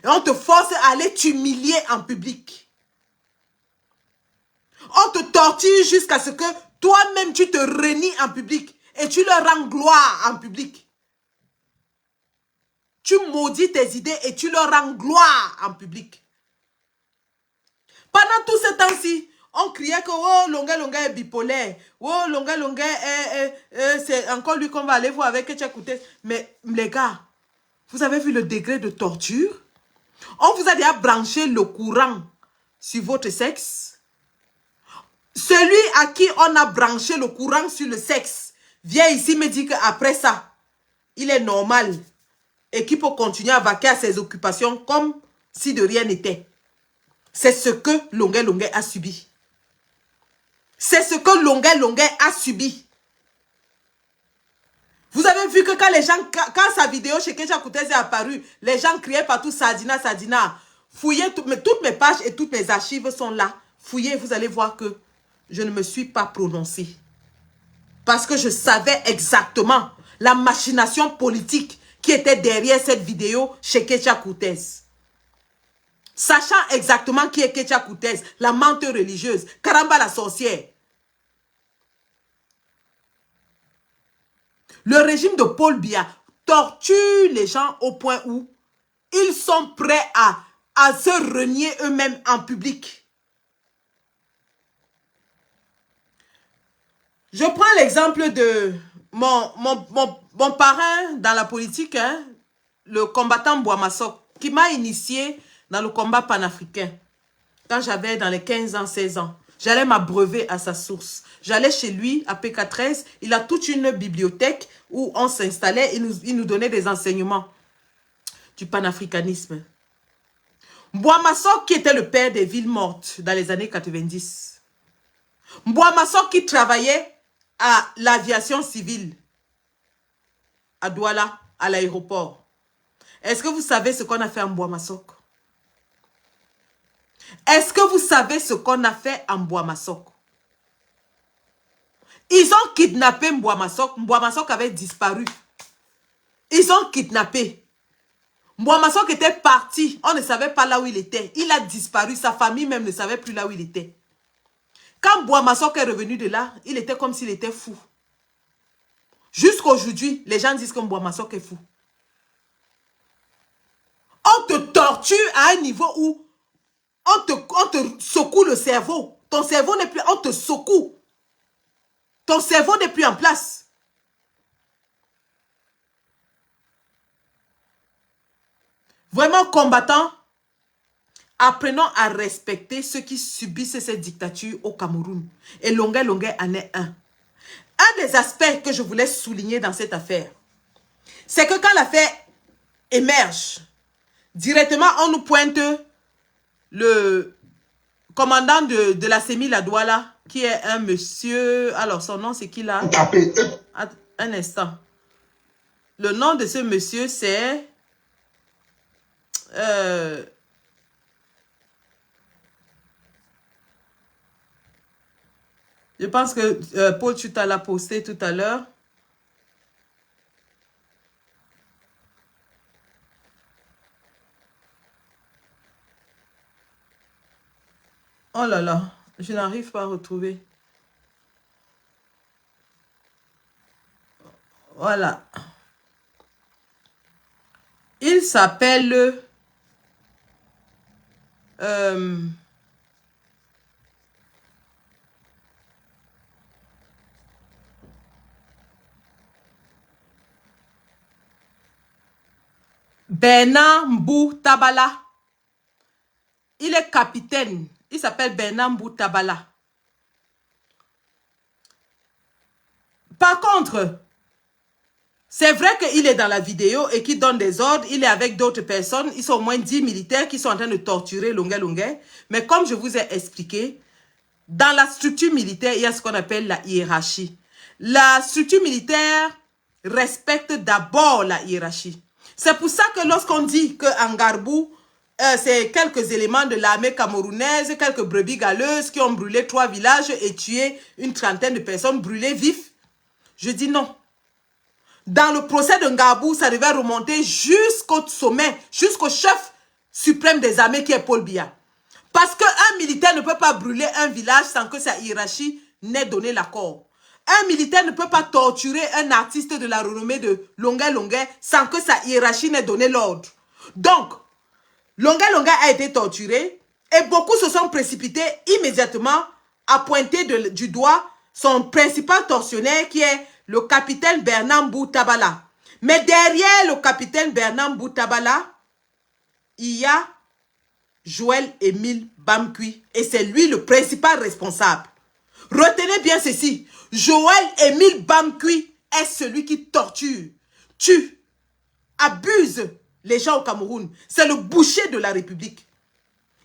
Et on te force à aller t'humilier en public. On te torture jusqu'à ce que toi-même tu te renies en public. Et tu leur rends gloire en public. Tu maudis tes idées et tu leur rends gloire en public. Pendant tout ce temps-ci, on criait que oh, Longuet est bipolaire. Oh, Longuet c'est encore lui qu'on va aller voir avec Tchakoutès. Mais les gars, vous avez vu le degré de torture? On vous a déjà branché le courant sur votre sexe. Celui à qui on a branché le courant sur le sexe vient ici me dire qu'après ça, il est normal et qu'il peut continuer à vaquer à ses occupations comme si de rien n'était. C'est ce que Longuet a subi. C'est ce que Longuet a subi. Vous avez vu que quand les gens, quand sa vidéo chez Ketia Koutez est apparue, les gens criaient partout Sadina, Sadina. Fouillez, toutes mes pages et toutes mes archives sont là. Fouillez, vous allez voir que je ne me suis pas prononcée. Parce que je savais exactement la machination politique qui était derrière cette vidéo chez Ketia Koutez. Sachant exactement qui est Ketia Koutez, la menteuse religieuse, Karamba la sorcière. Le régime de Paul Biya torture les gens au point où ils sont prêts à se renier eux-mêmes en public. Je prends l'exemple de mon parrain dans la politique, hein, le combattant Bouamassok, qui m'a initié dans le combat panafricain. Quand j'avais dans les 15 ans, 16 ans, j'allais m'abreuver à sa source. J'allais chez lui à PK13, il a toute une bibliothèque où on s'installait, il nous donnait des enseignements du panafricanisme. Bouamassok qui était le père des villes mortes dans les années 90. Bouamassok qui travaillait à l'aviation civile à Douala, à l'aéroport. Est-ce que vous savez ce qu'on a fait en Bouamassok? Est-ce que vous savez ce qu'on a fait en Bouamassok? Ils ont kidnappé Bouamassok. Bouamassok avait disparu. Ils ont kidnappé. Bouamassok était parti. On ne savait pas là où il était. Il a disparu. Sa famille même ne savait plus là où il était. Quand Bouamassok est revenu de là, il était comme s'il était fou. Jusqu'aujourd'hui, les gens disent que Bouamassok est fou. On te torture à un niveau où on te secoue le cerveau. Ton cerveau n'est plus... On te secoue. Ton cerveau n'est plus en place. Vraiment combattants, apprenons à respecter ceux qui subissent cette dictature au Cameroun. Et Longuet en est un. Un des aspects que je voulais souligner dans cette affaire, c'est que quand l'affaire émerge, directement on nous pointe le commandant de la CEMI la Douala, qui est un monsieur... Alors, son nom, c'est qui là? Un instant. Le nom de ce monsieur, c'est... je pense que Paul Chuta l'a posté tout à l'heure. Oh là là, je n'arrive pas à retrouver. Voilà. Il s'appelle... Bernard Mbou Tabala. Il est capitaine. Il s'appelle Bernard Mbou Tabala. Par contre, c'est vrai qu'il est dans la vidéo et qu'il donne des ordres. Il est avec d'autres personnes. Ils sont au moins 10 militaires qui sont en train de torturer Longuet. Mais comme je vous ai expliqué, dans la structure militaire, il y a ce qu'on appelle la hiérarchie. La structure militaire respecte d'abord la hiérarchie. C'est pour ça que lorsqu'on dit qu'en Garbou, c'est quelques éléments de l'armée camerounaise, quelques brebis galeuses qui ont brûlé 3 villages et tué une trentaine de personnes brûlées vifs, je dis non. Dans le procès de Ngabou, ça devait remonter jusqu'au sommet, jusqu'au chef suprême des armées qui est Paul Biya. Parce qu'un militaire ne peut pas brûler un village sans que sa hiérarchie n'ait donné l'accord. Un militaire ne peut pas torturer un artiste de la renommée de Longuet sans que sa hiérarchie n'ait donné l'ordre. Donc, Longuet a été torturé et beaucoup se sont précipités immédiatement à pointer du doigt son principal tortionnaire qui est le capitaine Bernard Mbou Tabala. Mais derrière le capitaine Bernard Mbou Tabala, il y a Joël Émile Bamkui et c'est lui le principal responsable. Retenez bien ceci, Joël Émile Bamkui est celui qui torture, tue, abuse les gens au Cameroun. C'est le boucher de la République.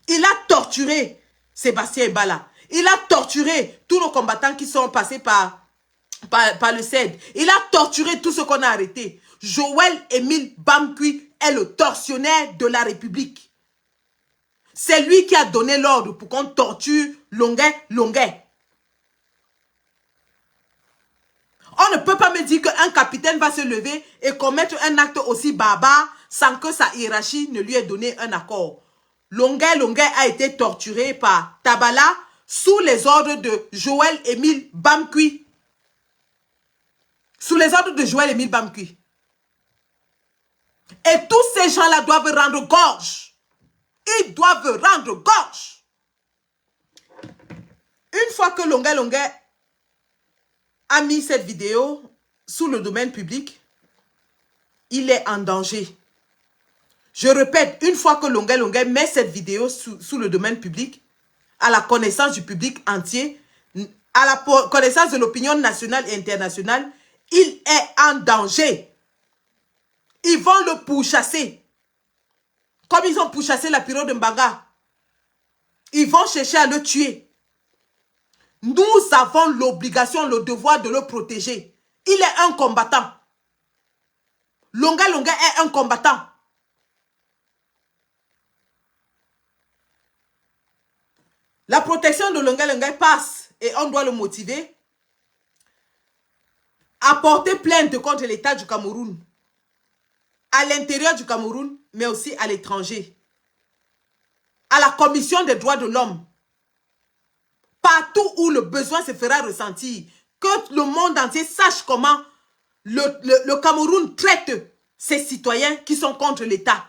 Il a torturé Sébastien Ebala. Il a torturé tous nos combattants qui sont passés par par le CED. Il a torturé tout ce qu'on a arrêté. Joël Émile Bamkui est le tortionnaire de la République. C'est lui qui a donné l'ordre pour qu'on torture Longuet. On ne peut pas me dire qu'un capitaine va se lever et commettre un acte aussi barbare sans que sa hiérarchie ne lui ait donné un accord. Longuet a été torturé par Tabala sous les ordres de Joël Émile Bamkui. Sous les ordres de Joël Émile Bamkui. Et tous ces gens-là doivent rendre gorge. Ils doivent rendre gorge. Une fois que Longuet a mis cette vidéo sous le domaine public, il est en danger. Je répète, une fois que Longuet met cette vidéo sous le domaine public, à la connaissance du public entier, à la connaissance de l'opinion nationale et internationale, il est en danger. Ils vont le pourchasser. Comme ils ont pourchassé la période de Mbaga. Ils vont chercher à le tuer. Nous avons l'obligation, le devoir de le protéger. Il est un combattant. Longuet est un combattant. La protection de Longuet passe et on doit le motiver à porter plainte contre l'État du Cameroun. À l'intérieur du Cameroun, mais aussi à l'étranger. À la Commission des droits de l'homme. Partout où le besoin se fera ressentir. Que le monde entier sache comment le Cameroun traite ses citoyens qui sont contre l'État.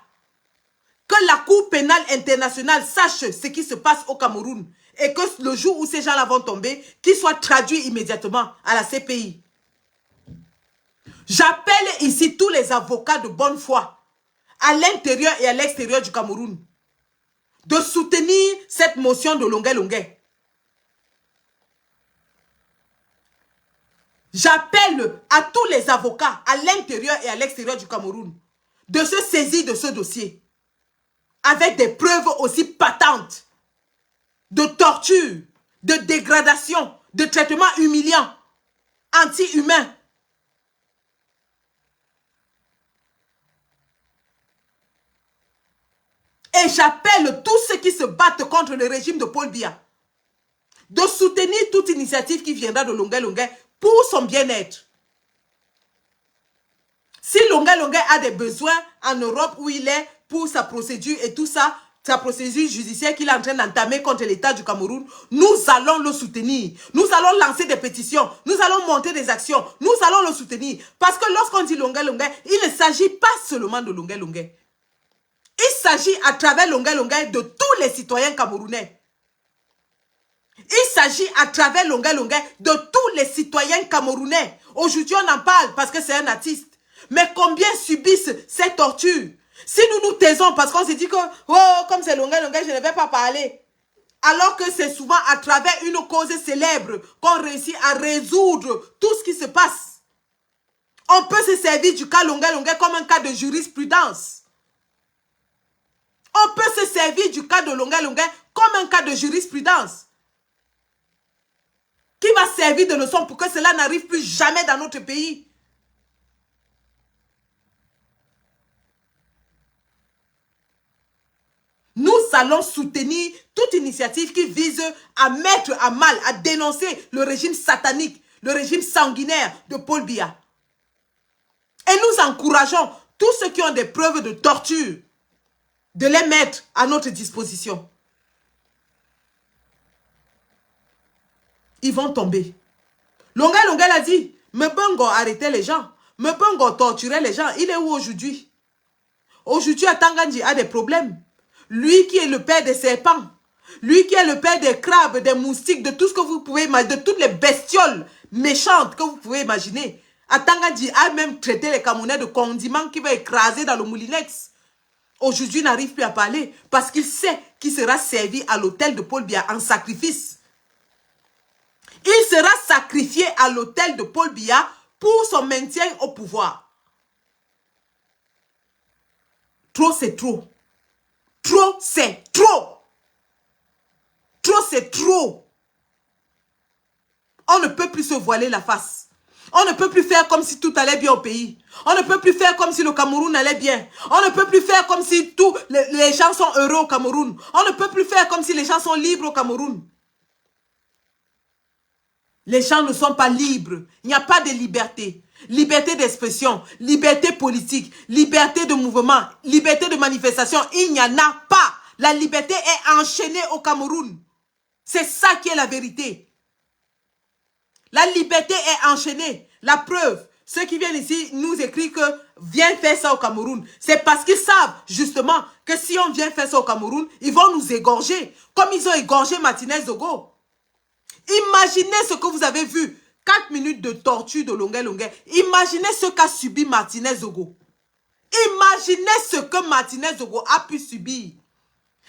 Que la Cour pénale internationale sache ce qui se passe au Cameroun. Et que le jour où ces gens-là vont tomber, qu'ils soient traduits immédiatement à la CPI. J'appelle ici tous les avocats de bonne foi, à l'intérieur et à l'extérieur du Cameroun, de soutenir cette motion de Longuet. J'appelle à tous les avocats, à l'intérieur et à l'extérieur du Cameroun, de se saisir de ce dossier, avec des preuves aussi patentes, de torture, de dégradation, de traitement humiliant, anti-humain. Et j'appelle tous ceux qui se battent contre le régime de Paul Biya de soutenir toute initiative qui viendra de Longuet pour son bien-être. Si Longuet a des besoins en Europe où il est pour sa procédure et tout ça, sa procédure judiciaire qu'il est en train d'entamer contre l'État du Cameroun, nous allons le soutenir. Nous allons lancer des pétitions. Nous allons monter des actions. Nous allons le soutenir. Parce que lorsqu'on dit Longuet, il ne s'agit pas seulement de Longuet. Il s'agit à travers Longuet de tous les citoyens camerounais. Il s'agit à travers Longuet de tous les citoyens camerounais. Aujourd'hui, on en parle parce que c'est un artiste. Mais combien subissent ces tortures? Si nous nous taisons parce qu'on se dit que, oh, comme c'est Longuet, je ne vais pas parler. Alors que c'est souvent à travers une cause célèbre qu'on réussit à résoudre tout ce qui se passe. On peut se servir du cas Longuet comme un cas de jurisprudence. On peut se servir du cas de Longuet comme un cas de jurisprudence qui va servir de leçon pour que cela n'arrive plus jamais dans notre pays. Nous allons soutenir toute initiative qui vise à mettre à mal, à dénoncer le régime satanique, le régime sanguinaire de Paul Biya. Et nous encourageons tous ceux qui ont des preuves de torture de les mettre à notre disposition. Ils vont tomber. Longuet a dit, Mbongo arrêtait les gens, Mbongo torturait les gens. Il est où aujourd'hui? Aujourd'hui, Atangandji a des problèmes. Lui qui est le père des serpents, lui qui est le père des crabes, des moustiques, de tout ce que vous pouvez imaginer, de toutes les bestioles méchantes que vous pouvez imaginer. Atangandji a même traité les Camerounais de condiments qui va écraser dans le moulinex. Aujourd'hui, il n'arrive plus à parler parce qu'il sait qu'il sera servi à l'autel de Paul Biya en sacrifice. Il sera sacrifié à l'autel de Paul Biya pour son maintien au pouvoir. Trop, c'est trop. Trop, c'est trop. Trop, c'est trop. On ne peut plus se voiler la face. On ne peut plus faire comme si tout allait bien au pays. On ne peut plus faire comme si le Cameroun allait bien. On ne peut plus faire comme si tous les gens sont heureux au Cameroun. On ne peut plus faire comme si les gens sont libres au Cameroun. Les gens ne sont pas libres. Il n'y a pas de liberté. Liberté d'expression, liberté politique, liberté de mouvement, liberté de manifestation. Il n'y en a pas. La liberté est enchaînée au Cameroun. C'est ça qui est la vérité. La liberté est enchaînée. La preuve, ceux qui viennent ici nous écrivent que viens faire ça au Cameroun. C'est parce qu'ils savent justement que si on vient faire ça au Cameroun, ils vont nous égorger. Comme ils ont égorgé Martinez Zogo. Imaginez ce que vous avez vu. 4 minutes de torture de Longuet Longuet. Imaginez ce qu'a subi Martinez Zogo. Imaginez ce que Martinez Zogo a pu subir.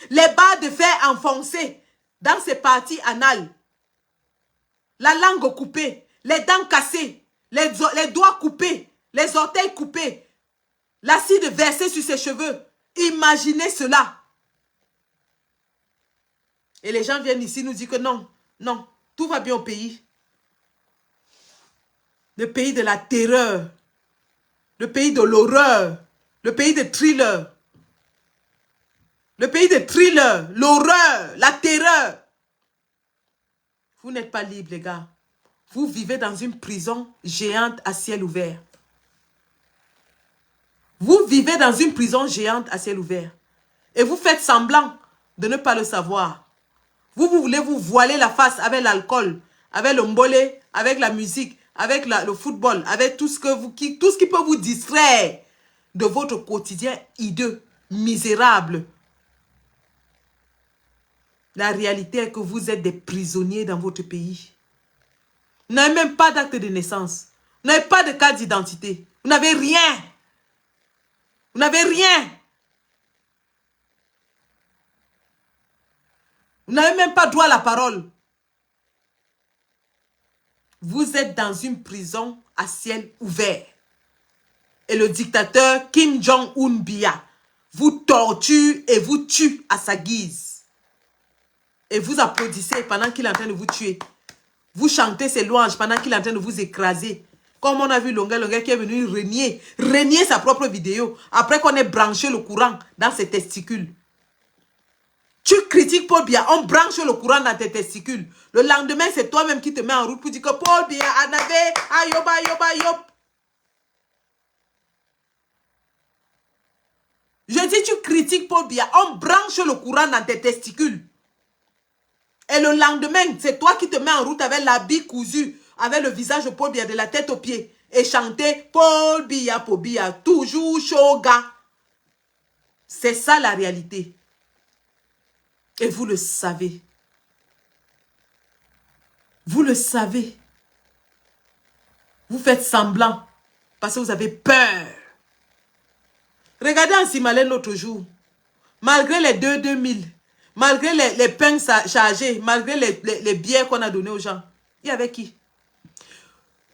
Les barres de fer enfoncées dans ses parties anales. La langue coupée. Les dents cassées. Les doigts coupés. Les orteils coupés. L'acide versé sur ses cheveux. Imaginez cela. Et les gens viennent ici nous dire que non, non, tout va bien au pays. Le pays de la terreur. Le pays de l'horreur. Le pays de thriller. Le pays de thriller. L'horreur. La terreur. Vous n'êtes pas libre, les gars. Vous vivez dans une prison géante à ciel ouvert. Vous vivez dans une prison géante à ciel ouvert. Et vous faites semblant de ne pas le savoir. Vous voulez vous voiler la face avec l'alcool, avec le mbolé, avec la musique, avec le football, avec tout ce qui peut vous distraire de votre quotidien hideux, misérable. La réalité est que vous êtes des prisonniers dans votre pays. Vous n'avez même pas d'acte de naissance. Vous n'avez pas de carte d'identité. Vous n'avez rien. Vous n'avez rien. Vous n'avez même pas droit à la parole. Vous êtes dans une prison à ciel ouvert. Et le dictateur Kim Jong-un Bia vous torture et vous tue à sa guise. Et vous applaudissez pendant qu'il est en train de vous tuer. Vous chantez ses louanges pendant qu'il est en train de vous écraser. Comme on a vu Longuet Longuet qui est venu renier sa propre vidéo après qu'on ait branché le courant dans ses testicules. Tu critiques Paul Biya, on branche le courant dans tes testicules. Le lendemain, c'est toi-même qui te mets en route pour dire que Paul Biya, Anave, ayoba, ayoba, ayop. Je dis, tu critiques Paul Biya, on branche le courant dans tes testicules. Et le lendemain, c'est toi qui te mets en route avec l'habit cousu, avec le visage de Paul Biya de la tête aux pieds. Et chanter Paul Biya, toujours chaud gars. C'est ça la réalité. Et vous le savez. Vous le savez. Vous faites semblant parce que vous avez peur. Regardez en Simalène l'autre jour. Malgré les 2000, malgré les pains chargés, malgré les bières qu'on a données aux gens, il y avait qui?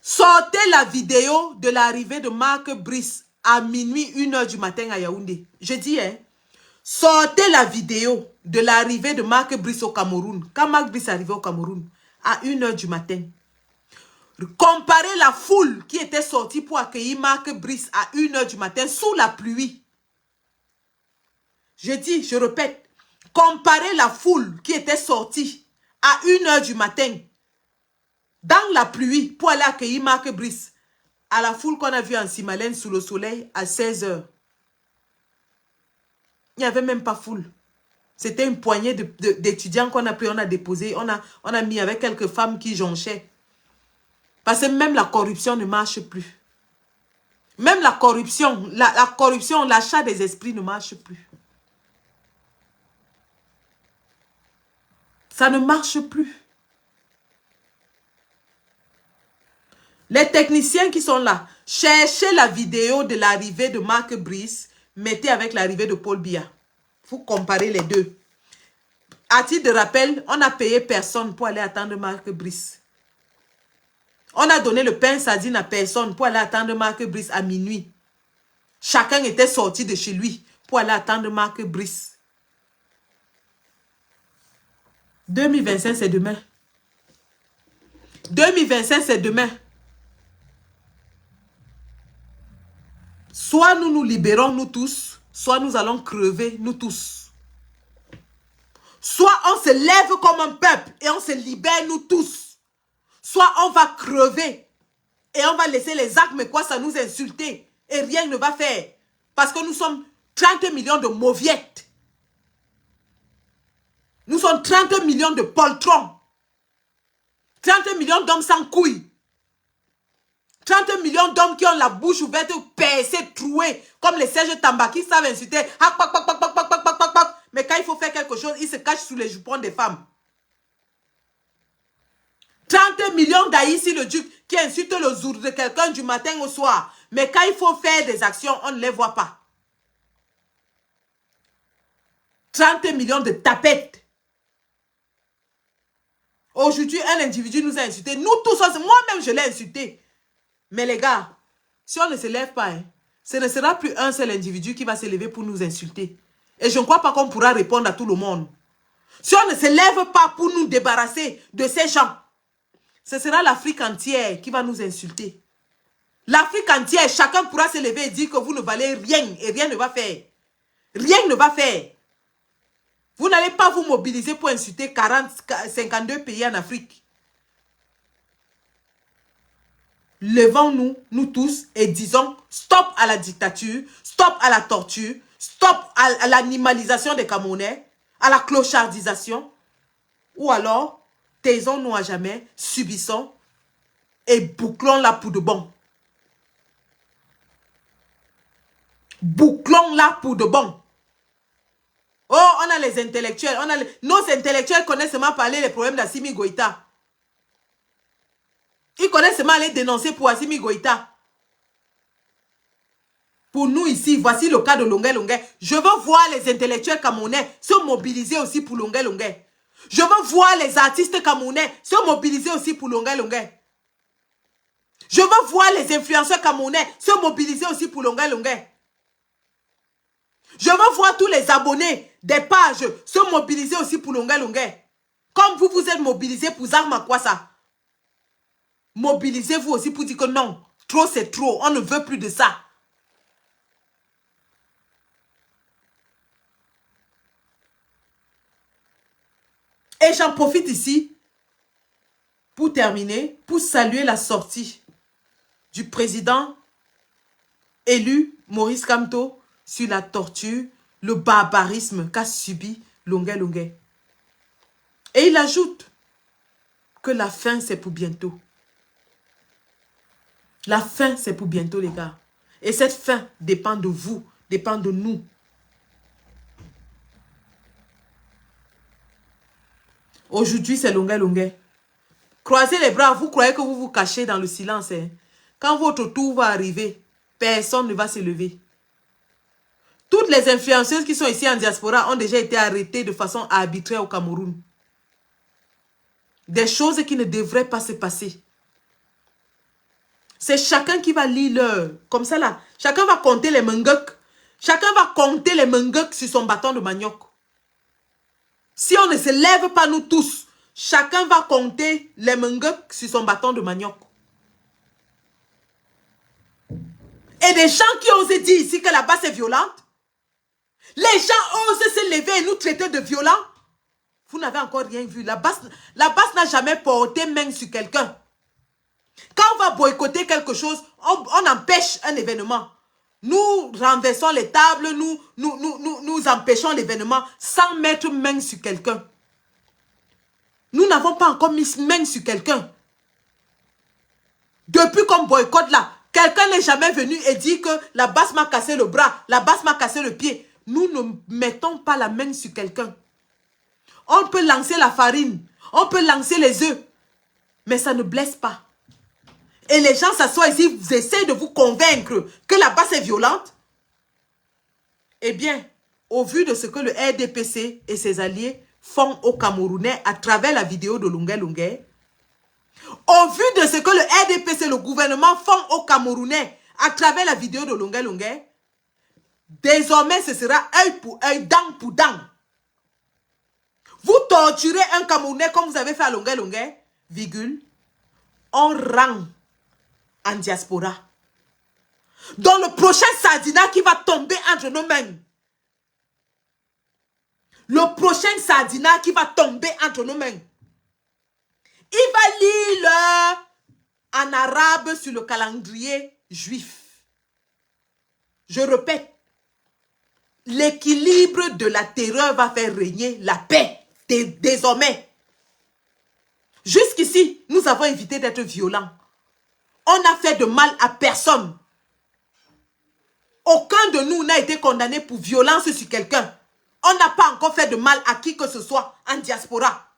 Sortez la vidéo de l'arrivée de Marc Brice à minuit 1h du matin à Yaoundé. Je dis, hein. Sortez la vidéo de l'arrivée de Marc Brice au Cameroun. Quand Marc Brice est arrivé au Cameroun, à 1h du matin. Comparez la foule qui était sortie pour accueillir Marc Brice à 1h du matin sous la pluie. Je dis, je répète, comparez la foule qui était sortie à 1h du matin dans la pluie pour aller accueillir Marc Brice à la foule qu'on a vue en Simalène sous le soleil à 16h. Il n'y avait même pas foule. C'était une poignée d'étudiants qu'on a pris, on a déposé, on a mis avec quelques femmes qui jonchaient. Parce que même la corruption ne marche plus. Même la corruption, l'achat des esprits ne marche plus. Ça ne marche plus. Les techniciens qui sont là, cherchez la vidéo de l'arrivée de Marc Brice, mettez avec l'arrivée de Paul Biya. Vous comparez les deux. À titre de rappel, on n'a payé personne pour aller attendre Marc Brice. On a donné le pain sardine à personne pour aller attendre Marc Brice à minuit. Chacun était sorti de chez lui pour aller attendre Marc Brice. 2025, c'est demain. 2025, c'est demain. Soit nous nous libérons, nous tous, soit nous allons crever, nous tous. Soit on se lève comme un peuple et on se libère, nous tous. Soit on va crever et on va laisser les armes, mais quoi, ça nous insulter et rien ne va faire. Parce que nous sommes 30 millions de mauviettes. Nous sommes 30 millions de poltrons. 30 millions d'hommes sans couilles. 30 millions d'hommes qui ont la bouche ouverte, percée, trouée, comme les Serge Tamba qui savent insulter. Mais quand il faut faire quelque chose, ils se cachent sous les jupons des femmes. 30 millions d'Aïssi le duc qui insultent le jour de quelqu'un du matin au soir. Mais quand il faut faire des actions, on ne les voit pas. 30 millions de tapettes. Aujourd'hui, un individu nous a insultés. Nous tous, moi-même, je l'ai insulté. Mais les gars, si on ne se lève pas, ce ne sera plus un seul individu qui va se lever pour nous insulter. Et je ne crois pas qu'on pourra répondre à tout le monde. Si on ne se lève pas pour nous débarrasser de ces gens, ce sera l'Afrique entière qui va nous insulter. L'Afrique entière, chacun pourra se lever et dire que vous ne valez rien et rien ne va faire. Rien ne va faire. Vous n'allez pas vous mobiliser pour insulter 52 pays en Afrique. Levons-nous, nous tous, et disons stop à la dictature, stop à la torture, stop à l'animalisation des Camerounais, à la clochardisation. Ou alors, taisons-nous à jamais, subissons et bouclons-la pour de bon. Bouclons-la pour de bon. Oh, on a les intellectuels. Nos intellectuels connaissent seulement parler des problèmes d'Assimi Goïta. Ils connaissent seulement aller dénoncer pour Assimi Goïta. Pour nous ici, voici le cas de Longuet Longuet. Je veux voir les intellectuels camerounais se mobiliser aussi pour Longuet Longuet. Je veux voir les artistes camerounais se mobiliser aussi pour Longuet Longuet. Je veux voir les influenceurs camerounais se mobiliser aussi pour Longuet Longuet. Je veux voir tous les abonnés des pages se mobiliser aussi pour Longuet Longuet. Comme vous vous êtes mobilisés pour Zarma Kwasa. Mobilisez-vous aussi pour dire que non, trop c'est trop, on ne veut plus de ça. Et j'en profite ici pour terminer, pour saluer la sortie du président élu Maurice Kamto sur la torture, le barbarisme qu'a subi Longuet Longuet. Et il ajoute que la fin c'est pour bientôt. La fin, c'est pour bientôt, les gars. Et cette fin dépend de vous, dépend de nous. Aujourd'hui, c'est Longuet Longuet. Croisez les bras, vous croyez que vous vous cachez dans le silence. Hein? Quand votre tour va arriver, personne ne va se lever. Toutes les influenceuses qui sont ici en diaspora ont déjà été arrêtées de façon arbitraire au Cameroun. Des choses qui ne devraient pas se passer. C'est chacun qui va lire l'heure. Comme ça là. Chacun va compter les mengok. Chacun va compter les mengok sur son bâton de manioc. Si on ne se lève pas nous tous, chacun va compter les mengok sur son bâton de manioc. Et des gens qui osent dire ici que la base est violente. Les gens osent se lever et nous traiter de violents. Vous n'avez encore rien vu. La base n'a jamais porté main sur quelqu'un. Quand on va boycotter quelque chose, on empêche un événement. Nous renversons les tables, nous empêchons l'événement sans mettre main sur quelqu'un. Nous n'avons pas encore mis main sur quelqu'un. Depuis qu'on boycotte là, quelqu'un n'est jamais venu et dit que la basse m'a cassé le bras, la basse m'a cassé le pied. Nous ne mettons pas la main sur quelqu'un. On peut lancer la farine, on peut lancer les œufs, mais ça ne blesse pas. Et les gens s'assoient ici, vous essayez de vous convaincre que la base est violente. Eh bien, au vu de ce que le RDPC et ses alliés font aux Camerounais à travers la vidéo de Longuet Longuet, au vu de ce que le RDPC, le gouvernement, font aux Camerounais à travers la vidéo de Longuet Longuet, désormais ce sera œil pour œil, dent pour dent. Vous torturez un Camerounais comme vous avez fait à Longuet Longuet, virgule, on rend en diaspora. dans le prochain Sardina qui va tomber entre nos mains. Le prochain Sardina qui va tomber entre nos mains. Il va lire en arabe sur le calendrier juif. Je répète, l'équilibre de la terreur va faire régner la paix désormais. Jusqu'ici, nous avons évité d'être violents. On n'a fait de mal à personne. Aucun de nous n'a été condamné pour violence sur quelqu'un. On n'a pas encore fait de mal à qui que ce soit en diaspora.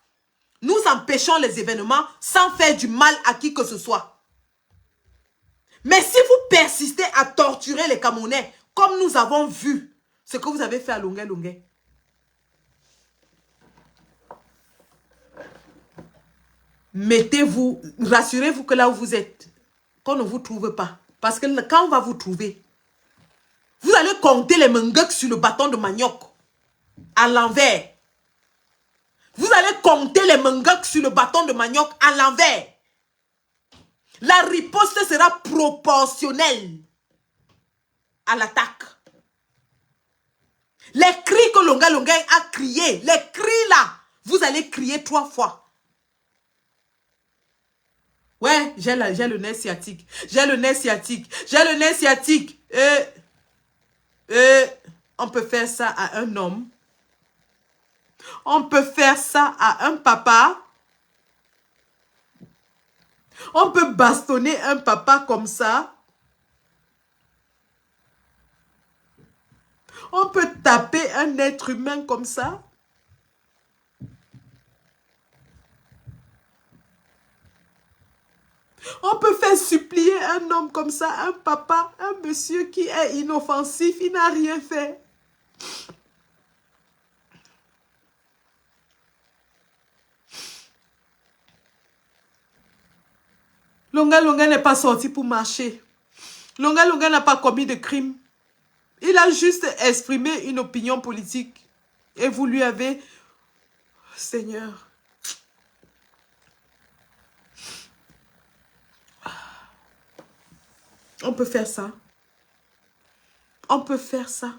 Nous empêchons les événements sans faire du mal à qui que ce soit. Mais si vous persistez à torturer les Camerounais, comme nous avons vu ce que vous avez fait à Longué Longué, mettez-vous, rassurez-vous que là où vous êtes, qu'on ne vous trouve pas. Parce que quand on va vous trouver, vous allez compter les mengueks sur le bâton de manioc à l'envers. Vous allez compter les mengueks sur le bâton de manioc à l'envers. La riposte sera proportionnelle à l'attaque. Les cris que Longa Longa a crié, les cris là, vous allez crier 3 fois. Ouais, j'ai le nez sciatique. J'ai le nez sciatique. J'ai le nez sciatique. On peut faire ça à un homme. On peut faire ça à un papa. On peut bastonner un papa comme ça. On peut taper un être humain comme ça. On peut faire supplier un homme comme ça, un papa, un monsieur qui est inoffensif, il n'a rien fait. Longa Longa n'est pas sorti pour marcher. Longa Longa n'a pas commis de crime. Il a juste exprimé une opinion politique. Et vous lui avez... Seigneur... On peut faire ça. On peut faire ça.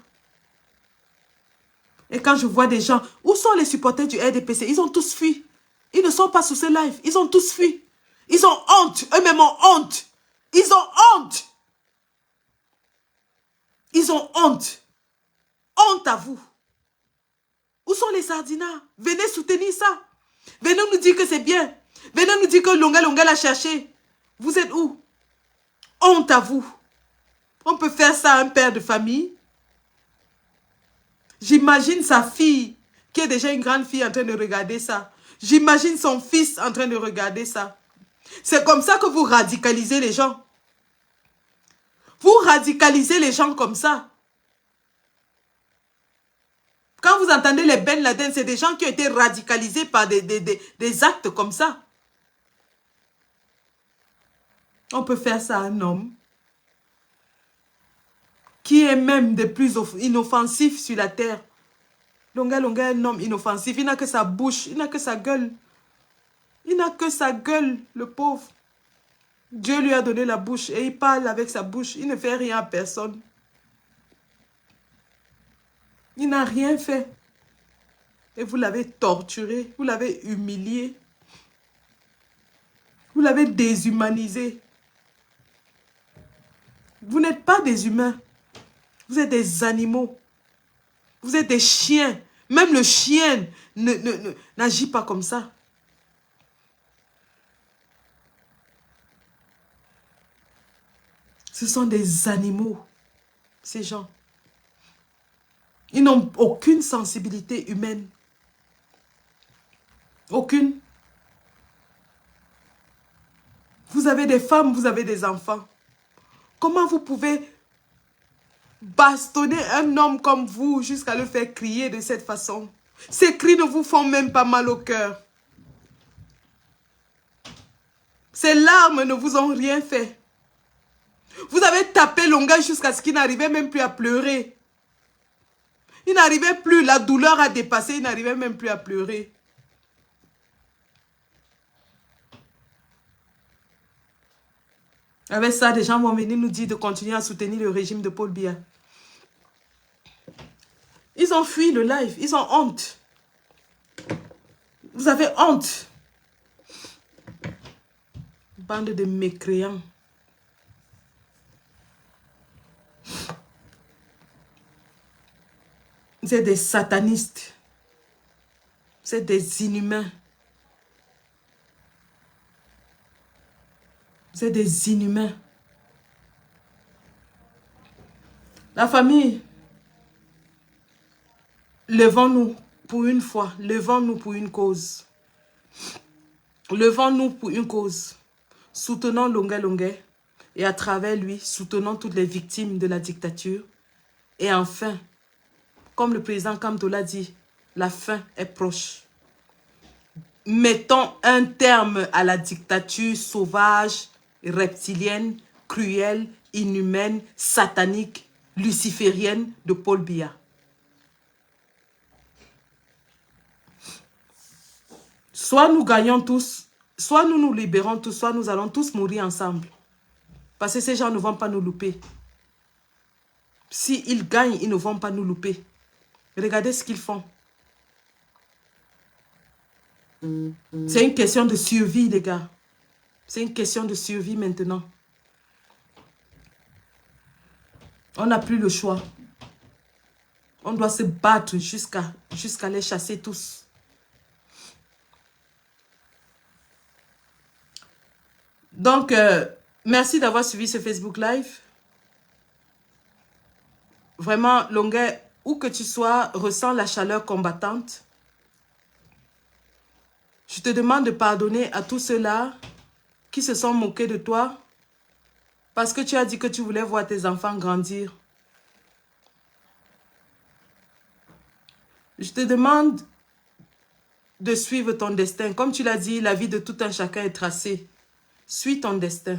Et quand je vois des gens... Où sont les supporters du RDPC? Ils ont tous fui. Ils ne sont pas sous ce live. Ils ont tous fui. Ils ont honte. Eux-mêmes ont honte. Ils ont honte. Ils ont honte. Honte à vous. Où sont les Sardinas? Venez soutenir ça. Venez nous dire que c'est bien. Venez nous dire que Longa Longa l'a cherché. Vous êtes où? Honte à vous. On peut faire ça à un père de famille. J'imagine sa fille, qui est déjà une grande fille, en train de regarder ça. J'imagine son fils en train de regarder ça. C'est comme ça que vous radicalisez les gens. Vous radicalisez les gens comme ça. Quand vous entendez les Ben Laden, c'est des gens qui ont été radicalisés par des actes comme ça. On peut faire ça à un homme qui est même des plus inoffensifs sur la terre. Longa Longa est un homme inoffensif. Il n'a que sa bouche, il n'a que sa gueule. Il n'a que sa gueule, le pauvre. Dieu lui a donné la bouche et il parle avec sa bouche. Il ne fait rien à personne. Il n'a rien fait. Et vous l'avez torturé, vous l'avez humilié. Vous l'avez déshumanisé. Vous n'êtes pas des humains. Vous êtes des animaux. Vous êtes des chiens. Même le chien n'agit pas comme ça. Ce sont des animaux, ces gens. Ils n'ont aucune sensibilité humaine. Aucune. Vous avez des femmes, vous avez des enfants. Comment vous pouvez bastonner un homme comme vous jusqu'à le faire crier de cette façon? Ces cris ne vous font même pas mal au cœur. Ces larmes ne vous ont rien fait. Vous avez tapé Longa jusqu'à ce qu'il n'arrivait même plus à pleurer. Il n'arrivait plus, la douleur a dépassé, il n'arrivait même plus à pleurer. Avec ça, des gens vont venir nous dire de continuer à soutenir le régime de Paul Biya. Ils ont fui le live. Ils ont honte. Vous avez honte. Bande de mécréants. Vous êtes des satanistes. Vous êtes des inhumains. Vous êtes des inhumains. La famille, levons-nous pour une fois. Levons-nous pour une cause. Levons-nous pour une cause. Soutenons Longuet Longuet. Et à travers lui, soutenons toutes les victimes de la dictature. Et enfin, comme le président Kamto dit, la fin est proche. Mettons un terme à la dictature sauvage, reptilienne, cruelle, inhumaine, satanique, luciférienne de Paul Biya. Soit nous gagnons tous, soit nous nous libérons tous, soit nous allons tous mourir ensemble. Parce que ces gens ne vont pas nous louper. S'ils gagnent, ils ne vont pas nous louper. Regardez ce qu'ils font. C'est une question de survie, les gars. C'est une question de survie maintenant. On n'a plus le choix. On doit se battre jusqu'à les chasser tous. Donc, merci d'avoir suivi ce Facebook Live. Vraiment, Longuet, où que tu sois, ressens la chaleur combattante. Je te demande de pardonner à tous ceux-là qui se sont moqués de toi parce que tu as dit que tu voulais voir tes enfants grandir. Je te demande de suivre ton destin. Comme tu l'as dit, la vie de tout un chacun est tracée. Suis ton destin.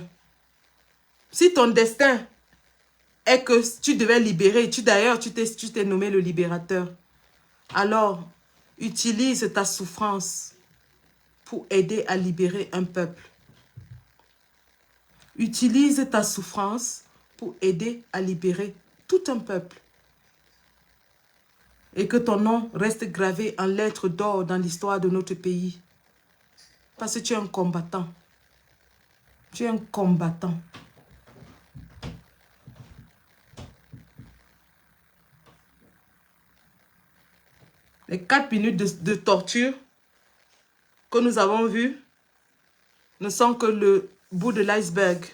Si ton destin est que tu devais libérer, d'ailleurs tu t'es nommé le libérateur, alors utilise ta souffrance pour aider à libérer un peuple. Utilise ta souffrance pour aider à libérer tout un peuple. Et que ton nom reste gravé en lettres d'or dans l'histoire de notre pays. Parce que tu es un combattant. Tu es un combattant. Les 4 minutes de torture que nous avons vues ne sont que le bout de l'iceberg.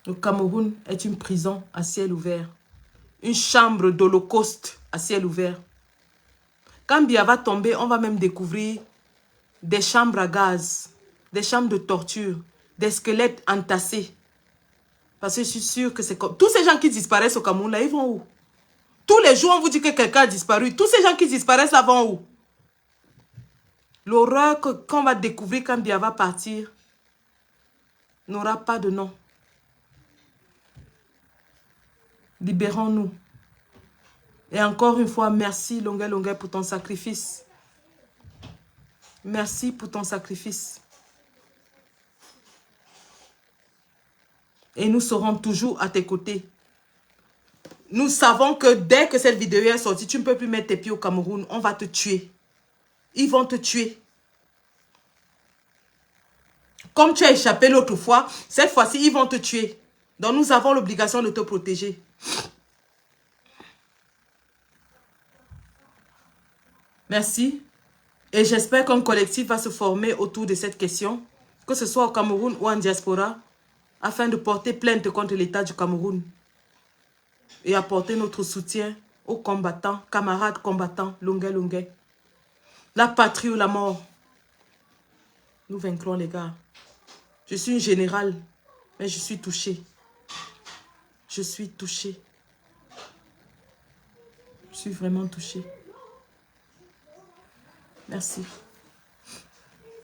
Le Cameroun est une prison à ciel ouvert. Une chambre d'holocauste à ciel ouvert. Quand Biya va tomber, on va même découvrir des chambres à gaz, des chambres de torture, des squelettes entassés. Parce que je suis sûre que c'est comme... Tous ces gens qui disparaissent au Cameroun, là, ils vont où? Tous les jours, on vous dit que quelqu'un a disparu. Tous ces gens qui disparaissent là vont où? L'horreur qu'on va découvrir quand Biya va partir n'aura pas de nom. Libérons-nous. Et encore une fois, merci Longuet Longuet pour ton sacrifice. Merci pour ton sacrifice. Et nous serons toujours à tes côtés. Nous savons que dès que cette vidéo est sortie, tu ne peux plus mettre tes pieds au Cameroun. On va te tuer. Ils vont te tuer. Comme tu as échappé l'autre fois, cette fois-ci, ils vont te tuer. Donc nous avons l'obligation de te protéger. Merci. Et j'espère qu'un collectif va se former autour de cette question, que ce soit au Cameroun ou en diaspora, afin de porter plainte contre l'État du Cameroun et apporter notre soutien aux combattants, camarades combattants, Longuet Longuet. La patrie ou la mort. Nous vaincrons les gars. Je suis une générale, mais je suis touchée. Je suis touchée. Je suis vraiment touchée. Merci.